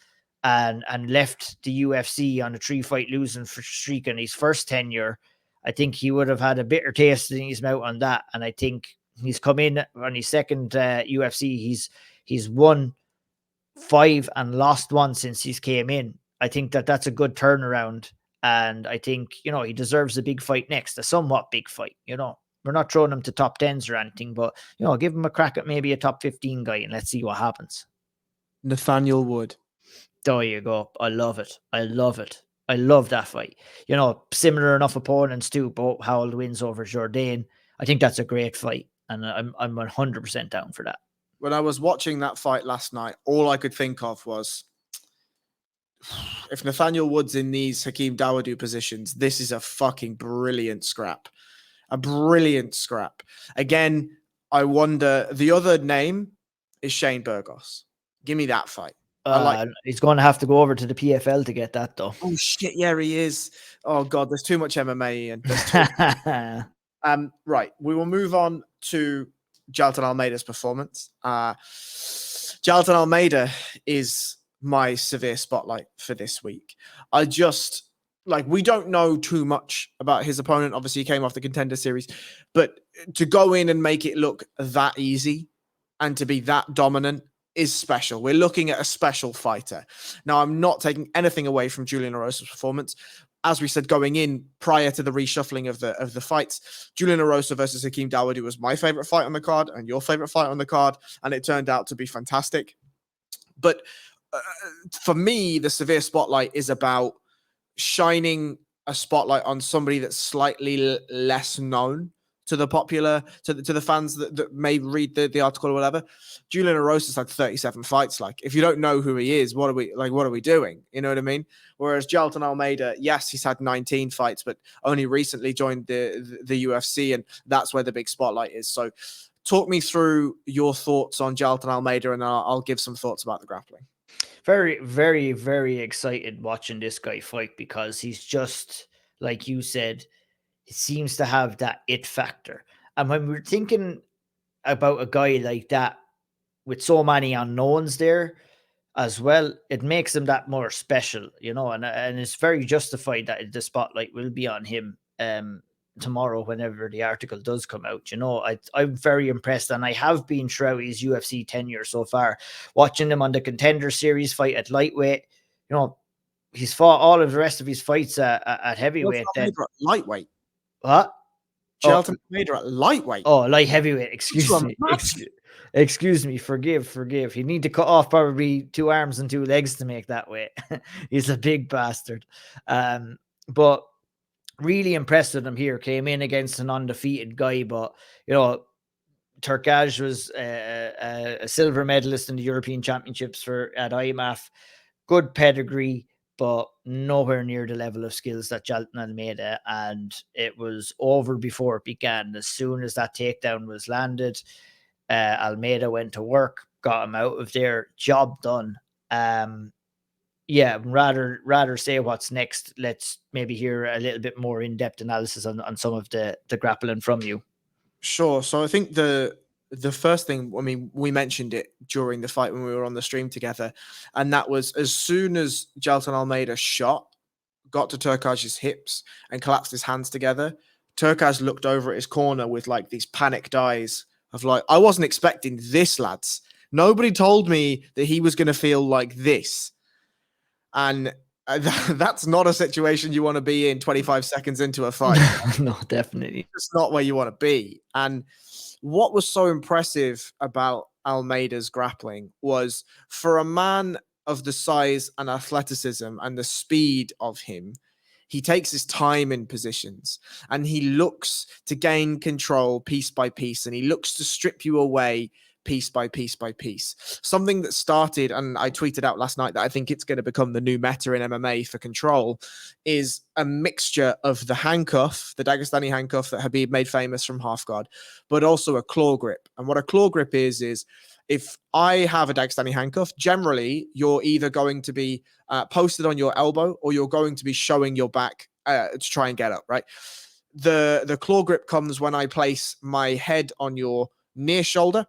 and left the UFC on a 3-fight losing streak in his first tenure, I think he would have had a bitter taste in his mouth on that. And I think he's come in on his second UFC. He's won 5 and lost 1 since he's came in. I think that's a good turnaround, and I think he deserves a big fight next, a somewhat big fight. We're not throwing him to top 10s or anything, but give him a crack at maybe a top 15 guy, and let's see what happens. Nathaniel Wood. There you go. I love it. I love that fight. Similar enough opponents too. But Howell wins over Jourdain. I think that's a great fight, and I'm 100% down for that. When I was watching that fight last night, all I could think of was, if Nathaniel Wood's in these Hakeem Dawodu positions, this is a fucking brilliant scrap. A brilliant scrap. Again, I wonder, the other name is Shane Burgos. Give me that fight. He's going to have to go over to the PFL to get that, though. Oh, shit, yeah, he is. Oh, God, there's too much MMA. And right, we will move on to Jailton Almeida's performance. Jailton Almeida is my severe spotlight for this week. We don't know too much about his opponent. Obviously, he came off the Contender Series, but to go in and make it look that easy and to be that dominant is special. We're looking at a special fighter. Now, I'm not taking anything away from Julian Erosa's performance. As we said, going in prior to the reshuffling of the fights, Julian Erosa versus Hakeem Dawodu was my favorite fight on the card and your favorite fight on the card, and it turned out to be fantastic. But for me, the severe spotlight is about shining a spotlight on somebody that's slightly less known to the popular, to the fans that may read the article or whatever. Julian Erosa's had 37 fights. Like, if you don't know who he is, what are we doing? You know what I mean? Whereas Jailton Almeida, yes, he's had 19 fights, but only recently joined the UFC, and that's where the big spotlight is. So talk me through your thoughts on Jailton Almeida, and I'll give some thoughts about the grappling. Very, very, very excited watching this guy fight, because he's just, like you said, he seems to have that it factor. And when we're thinking about a guy like that with so many unknowns there as well, it makes him that more special, and it's very justified that the spotlight will be on him tomorrow whenever the article does come out. I'm very impressed, and I have been throughout his UFC tenure so far, watching him on the Contender Series fight at lightweight. He's fought all of the rest of his fights at heavyweight. Lightweight. What? Jailton Almeida at lightweight. Oh, light heavyweight. Excuse me. Excuse me, forgive. You need to cut off probably 2 arms and 2 legs to make that weight. He's a big bastard. But really impressed with him here. Came in against an undefeated guy, but you know, Turkaj was a silver medalist in the European Championships at IMAF. Good pedigree, but nowhere near the level of skills that Jalton Almeida. And it was over before it began. As soon as that takedown was landed, Almeida went to work, got him out of there. Job done. Yeah, rather say what's next. Let's maybe hear a little bit more in-depth analysis on some of the grappling from you. Sure. So I think the first thing, I mean, we mentioned it during the fight when we were on the stream together, and that was as soon as Jalton Almeida got to Turkaj's hips and collapsed his hands together, Turkaj looked over at his corner with like these panicked eyes of like, I wasn't expecting this, lads. Nobody told me that he was going to feel like this. And that's not a situation you want to be in 25 seconds into a fight. No, definitely. It's not where you want to be. And what was so impressive about Almeida's grappling was, for a man of the size and athleticism and the speed of him, he takes his time in positions and he looks to gain control piece by piece, and he looks to strip you away piece by piece by piece. Something that started, and I tweeted out last night that I think it's going to become the new meta in MMA for control, is a mixture of the handcuff, the Dagestani handcuff that Habib made famous from half guard, but also a claw grip. And what a claw grip is if I have a Dagestani handcuff, generally you're either going to be posted on your elbow or you're going to be showing your back to try and get up, right? The claw grip comes when I place my head on your near shoulder,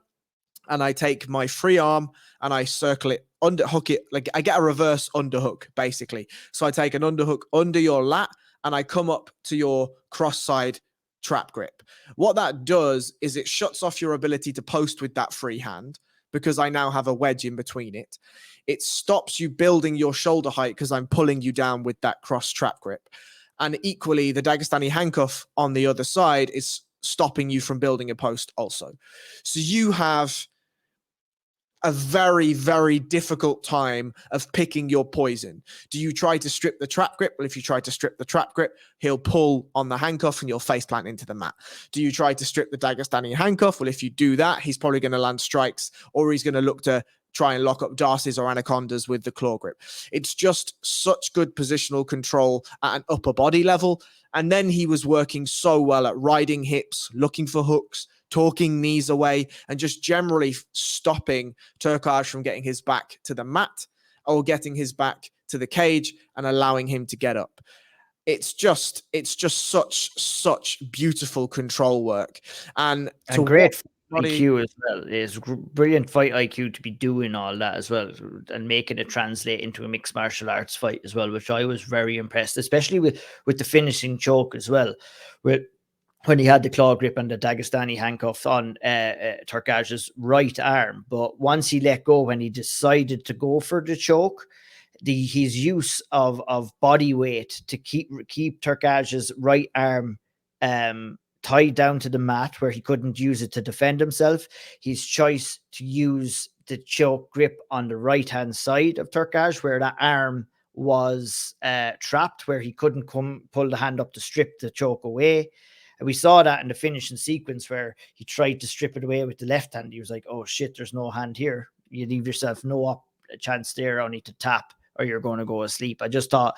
and I take my free arm and I circle it, underhook it. Like I get a reverse underhook, basically. So I take an underhook under your lat and I come up to your cross side trap grip. What that does is it shuts off your ability to post with that free hand, because I now have a wedge in between it. It stops you building your shoulder height because I'm pulling you down with that cross trap grip. And equally, the Dagestani handcuff on the other side is stopping you from building a post also. So you have a very, very difficult time of picking your poison. Do you try to strip the trap grip? Well, if you try to strip the trap grip, he'll pull on the handcuff and you'll face plant into the mat. Do you try to strip the Dagestani handcuff? Well, if you do that, he's probably going to land strikes, or he's going to look to try and lock up Darcy's or Anacondas with the claw grip. It's just such good positional control at an upper body level. And then he was working so well at riding hips, looking for hooks, talking knees away, and just generally stopping Turkaj from getting his back to the mat or getting his back to the cage and allowing him to get up. It's just such beautiful control work. And great IQ as well. It's brilliant fight IQ to be doing all that as well and making it translate into a mixed martial arts fight as well, which I was very impressed, especially with the finishing choke as well, when he had the claw grip and the Dagestani handcuff on Turkaj's right arm. But once he let go, when he decided to go for the choke, his use of body weight to keep Turkaj's right arm tied down to the mat where he couldn't use it to defend himself, his choice to use the choke grip on the right-hand side of Turkaj where that arm was trapped, where he couldn't pull the hand up to strip the choke away. And we saw that in the finishing sequence where he tried to strip it away with the left hand. He was like, oh shit, there's no hand here. You leave yourself no chance there, only to tap or you're going to go asleep. I just thought,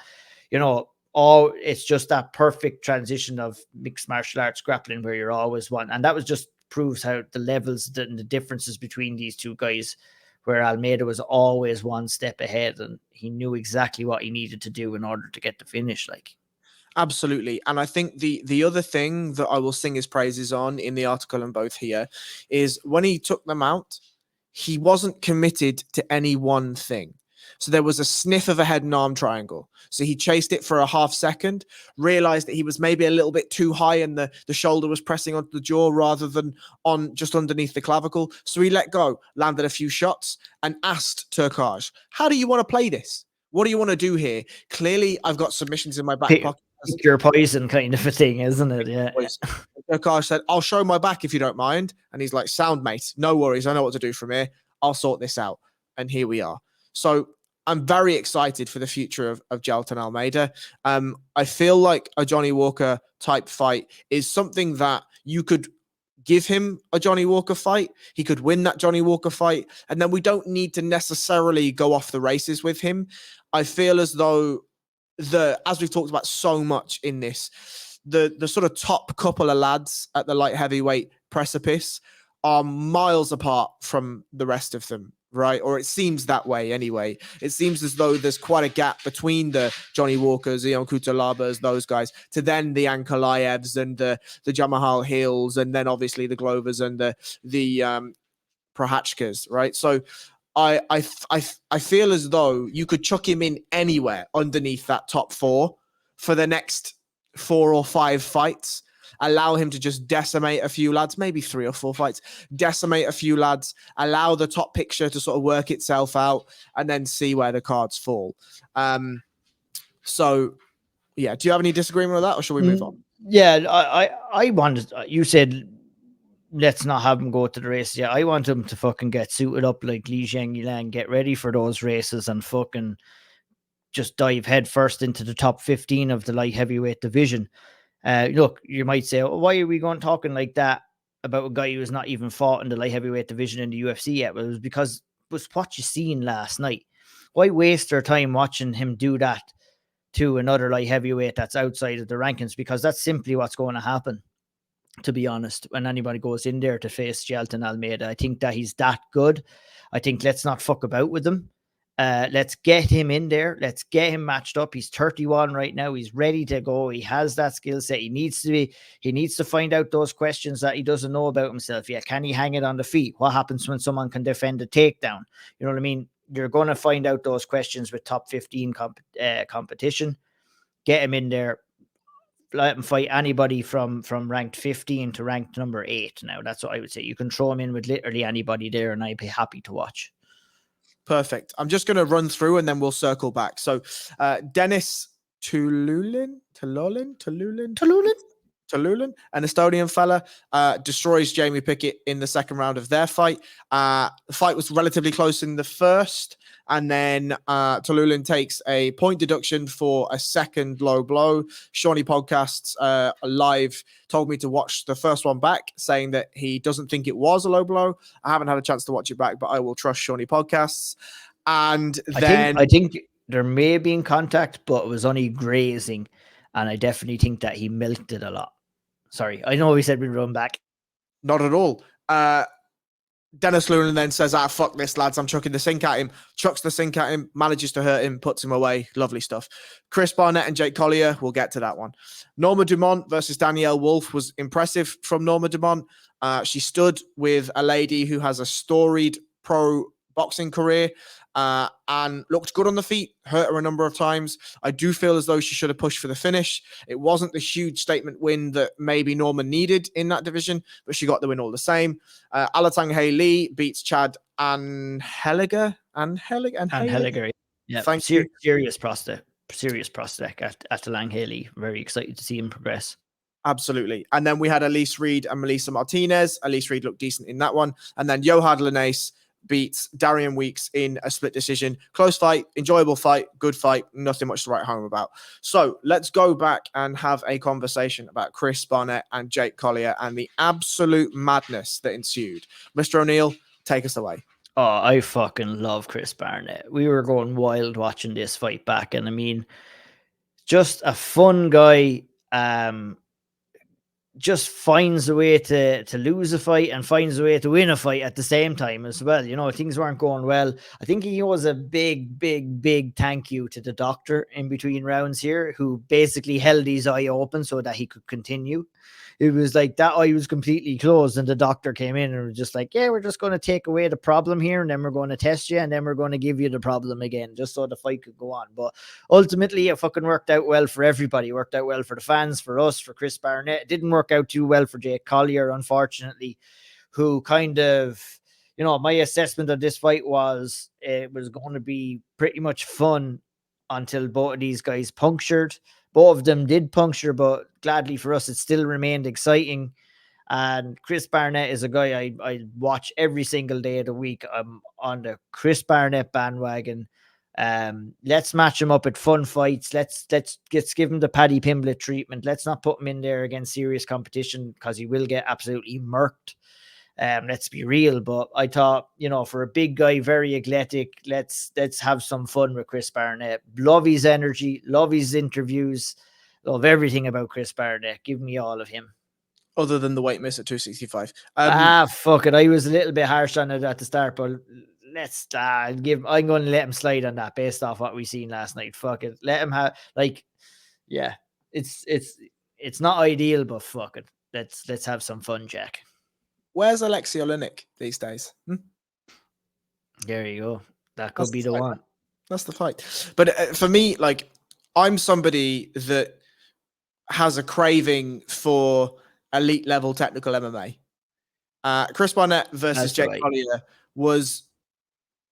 it's just that perfect transition of mixed martial arts grappling where you're always one. And that was just proves how the levels and the differences between these two guys, where Almeida was always one step ahead and he knew exactly what he needed to do in order to get the finish. Absolutely. And I think the other thing that I will sing his praises on in the article and both here is when he took them out, he wasn't committed to any one thing. So there was a sniff of a head and arm triangle. So he chased it for a half second, realized that he was maybe a little bit too high and the shoulder was pressing onto the jaw rather than on just underneath the clavicle. So he let go, landed a few shots and asked Turkaj, how do you want to play this? What do you want to do here? Clearly, I've got submissions in my back pocket. Pick your poison kind of a thing, isn't it? Yeah. Akash said, I'll show my back if you don't mind. And he's like, sound, mate. No worries. I know what to do from here. I'll sort this out. And here we are. So I'm very excited for the future of Jelton Almeida. I feel like a Johnny Walker type fight is something that you could give him a Johnny Walker fight. He could win that Johnny Walker fight. And then we don't need to necessarily go off the races with him. I feel as though as we've talked about so much in this, the sort of top couple of lads at the light heavyweight precipice are miles apart from the rest of them, right? Or it seems that way anyway. It seems as though there's quite a gap between the Johnny Walkers, the Kutalabas, those guys, to then the Ankalaevs and the Jamahal Hills, and then obviously the Glovers and the Prohachkas, right? So I feel as though you could chuck him in anywhere underneath that top four for the next 4 or 5 fights. Allow him to just decimate a few lads, maybe 3 or 4 fights, decimate a few lads, allow the top picture to sort of work itself out, and then see where the cards fall. So, yeah, do you have any disagreement with that, or should we move on? Yeah, I wanted, you said, let's not have him go to the races. Yeah, I want him to fucking get suited up like Li Zhengyilan, get ready for those races and fucking just dive head first into the top 15 of the light heavyweight division. Look, you might say, oh, why are we going talking like that about a guy who has not even fought in the light heavyweight division in the UFC yet? Well, it was because it was what you seen last night. Why waste our time watching him do that to another light heavyweight that's outside of the rankings? Because that's simply what's going to happen, to be honest, when anybody goes in there to face Jelton Almeida. I think that he's that good. I think let's not fuck about with him. Let's get him in there. Let's get him matched up. He's 31 right now. He's ready to go. He has that skill set. He needs to find out those questions that he doesn't know about himself yet. Can he hang it on the feet? What happens when someone can defend a takedown? You know what I mean? You're going to find out those questions with top 15 competition. Get him in there. Let him fight anybody from ranked 15 to ranked number 8. Now, that's what I would say. You can throw him in with literally anybody there, and I'd be happy to watch. Perfect. I'm just going to run through and then we'll circle back. So Dennis Tululin, an Estonian fella, destroys Jamie Pickett in the second round of their fight. The fight was relatively close in the first, and then Tululin takes a point deduction for a second low blow. Shawnee Podcasts live told me to watch the first one back, saying that he doesn't think it was a low blow. I haven't had a chance to watch it back, but I will trust Shawnee Podcasts. And then I think there may have been contact, but it was only grazing, and I definitely think that he milked it a lot. Sorry, I know we said we'd run back. Not at all. Dennis Lunan then says, fuck this, lads. I'm chucking the sink at him. Chucks the sink at him, manages to hurt him, puts him away. Lovely stuff. Chris Barnett and Jake Collier, we'll get to that one. Norma Dumont versus Danielle Wolfe was impressive from Norma Dumont. She stood with a lady who has a storied pro boxing career and looked good on the feet, hurt her a number of times. I do feel as though she should have pushed for the finish. It wasn't the huge statement win that maybe Norma needed in that division, but she got the win all the same. Alatang Hae Lee beats Chad Anheliger. Yeah, thank you. Serious prospect at Lang Haley. Very excited to see him progress. Absolutely. And then we had Elise Reed and Melissa Martinez. Elise Reed looked decent in that one. And then Yohad Linnaeus beats Darian Weeks in a split decision. Close fight, enjoyable fight, good fight, nothing much to write home about. So let's go back and have a conversation about Chris Barnett and Jake Collier and the absolute madness that ensued. Mr. O'Neill, take us away. Oh, I fucking love Chris Barnett. We were going wild watching this fight back, and I mean, just a fun guy. Just finds a way to lose a fight and finds a way to win a fight at the same time as well. You know, things weren't going well. I think he owes a big thank you to the doctor in between rounds here, who basically held his eye open so that he could continue. It was like that eye was completely closed, and the doctor came in and was just like, yeah, we're just going to take away the problem here, and then we're going to test you, and then we're going to give you the problem again, just so the fight could go on. But ultimately, it fucking worked out well for everybody. It worked out well for the fans, for us, for Chris Barnett. It didn't work out too well for Jake Collier, unfortunately, who kind of, you know, my assessment of this fight was it was going to be pretty much fun until both of these guys punctured. both of them did puncture, but gladly for us, it still remained exciting. And Chris Barnett is a guy I watch every single day of the week. I'm on the Chris Barnett bandwagon. Let's match him up at fun fights. Let's give him the Paddy Pimblett treatment. Let's not put him in there against serious competition because he will get absolutely murked. Let's be real. But I thought, for a big guy, very athletic, let's have some fun with Chris Barnett. Love his energy, love his interviews, love everything about Chris Barnett. Give me all of him. Other than the weight miss at 265. Fuck it. I was a little bit harsh on it at the start, but let's I'm going to let him slide on that based off what we seen last night. Fuck it. Let him have it's not ideal, but fuck it. Let's have some fun, Jack. Where's Alexei Oleinik these days? There you go. That could be the one. That's the fight. But for me, like, I'm somebody that has a craving for elite level technical MMA. Chris Barnett versus Jake Collier was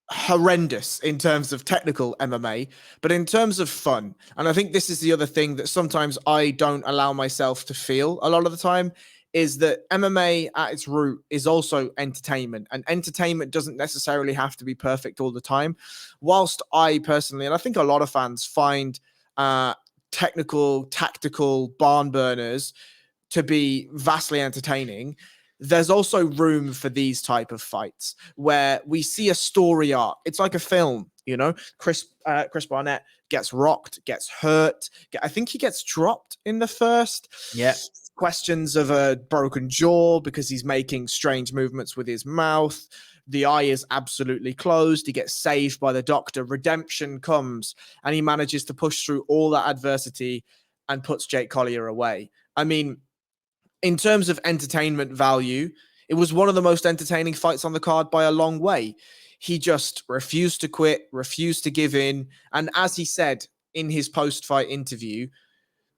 horrendous in terms of technical MMA, but in terms of fun. And I think this is the other thing that sometimes I don't allow myself to feel a lot of the time, is that MMA at its root is also entertainment, and entertainment doesn't necessarily have to be perfect all the time. Whilst I personally, and I think a lot of fans, find technical, tactical barn burners to be vastly entertaining, there's also room for these type of fights where we see a story arc. It's like a film, Chris Barnett gets rocked, gets hurt. I think he gets dropped in the first. Yeah. Questions of a broken jaw because he's making strange movements with his mouth. The eye is absolutely closed. He gets saved by the doctor. Redemption comes, and he manages to push through all that adversity and puts Jake Collier away. I mean, in terms of entertainment value, it was one of the most entertaining fights on the card by a long way. He just refused to quit, refused to give in. And as he said in his post-fight interview,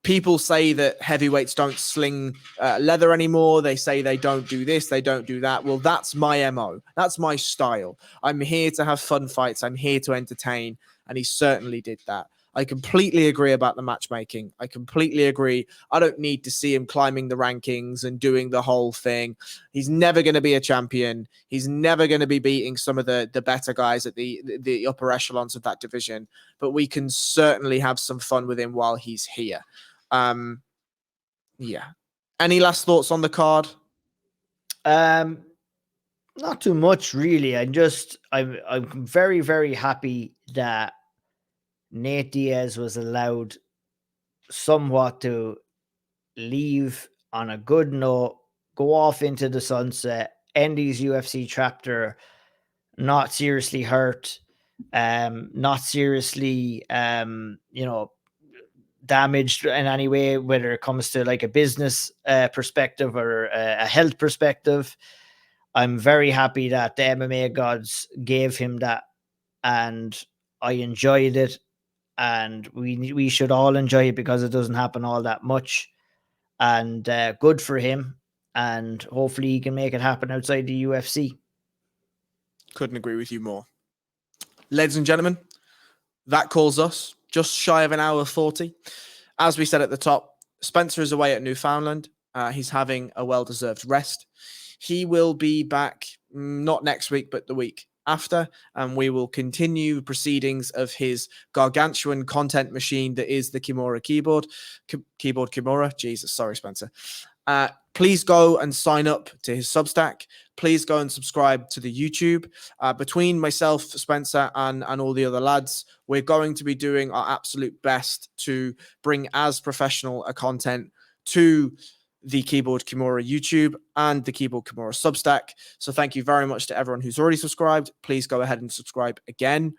people say that heavyweights don't sling leather anymore. They say they don't do this, they don't do that. Well, that's my MO. That's my style. I'm here to have fun fights. I'm here to entertain. And he certainly did that. I completely agree about the matchmaking. I completely agree. I don't need to see him climbing the rankings and doing the whole thing. He's never going to be a champion. He's never going to be beating some of the better guys at the upper echelons of that division. But we can certainly have some fun with him while he's here. Yeah. Any last thoughts on the card? Not too much, really. I'm very, very happy that Nate Diaz was allowed somewhat to leave on a good note, go off into the sunset, end his UFC chapter, not seriously hurt, not seriously, damaged in any way, whether it comes to like a business perspective or a health perspective. I'm very happy that the MMA gods gave him that, and I enjoyed it. And we should all enjoy it because it doesn't happen all that much. And good for him. And hopefully he can make it happen outside the UFC. Couldn't agree with you more. Ladies and gentlemen, that calls us just shy of an hour 40. As we said at the top, Spencer is away at Newfoundland. He's having a well-deserved rest. He will be back not next week, but the week after, and we will continue proceedings of his gargantuan content machine that is the Kimura keyboard Kimura. Jesus, sorry, Spencer. Please go and sign up to his Substack. Please go and subscribe to the YouTube. Between myself, Spencer, and all the other lads, we're going to be doing our absolute best to bring as professional a content to the Keyboard Kimura YouTube and the Keyboard Kimura Substack. So thank you very much to everyone who's already subscribed. Please go ahead and subscribe again.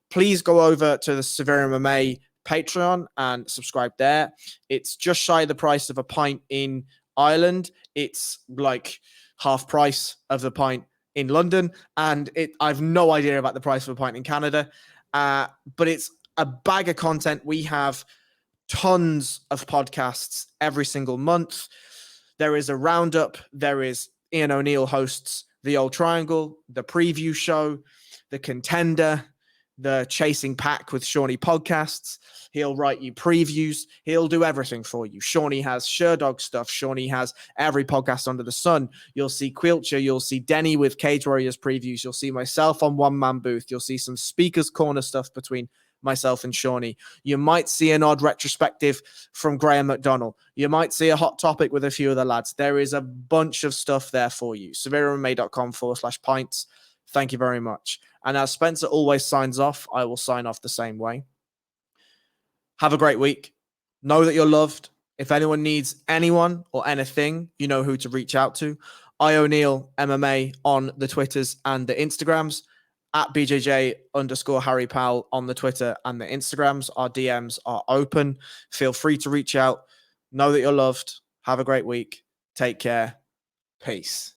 Please go over to the Severe MMA Patreon and subscribe there. It's just shy of the price of a pint in Ireland. It's like half price of the pint in London. And I've no idea about the price of a pint in Canada. But it's a bag of content. We have tons of podcasts every single month. There is a roundup. There is Ian O'Neill hosts The Old Triangle, the preview show, The Contender, the Chasing Pack with Shawnee podcasts. He'll write you previews. He'll do everything for you. Shawnee has Sherdog stuff. Shawnee has every podcast under the sun. You'll see Quilcher. You'll see Denny with Cage Warriors previews. You'll see myself on One Man Booth. You'll see some Speaker's Corner stuff between myself and Shawnee. You might see an odd retrospective from Graham McDonnell. You might see a hot topic with a few of the lads. There is a bunch of stuff there for you. severemma.com/pints. Thank you very much. And as Spencer always signs off, I will sign off the same way. Have a great week. Know that you're loved. If anyone needs anyone or anything, you know who to reach out to. O'Neill MMA on the Twitters and the Instagrams. At BJJ_Harry Powell on the Twitter and the Instagrams. Our DMs are open. Feel free to reach out. Know that you're loved. Have a great week. Take care. Peace.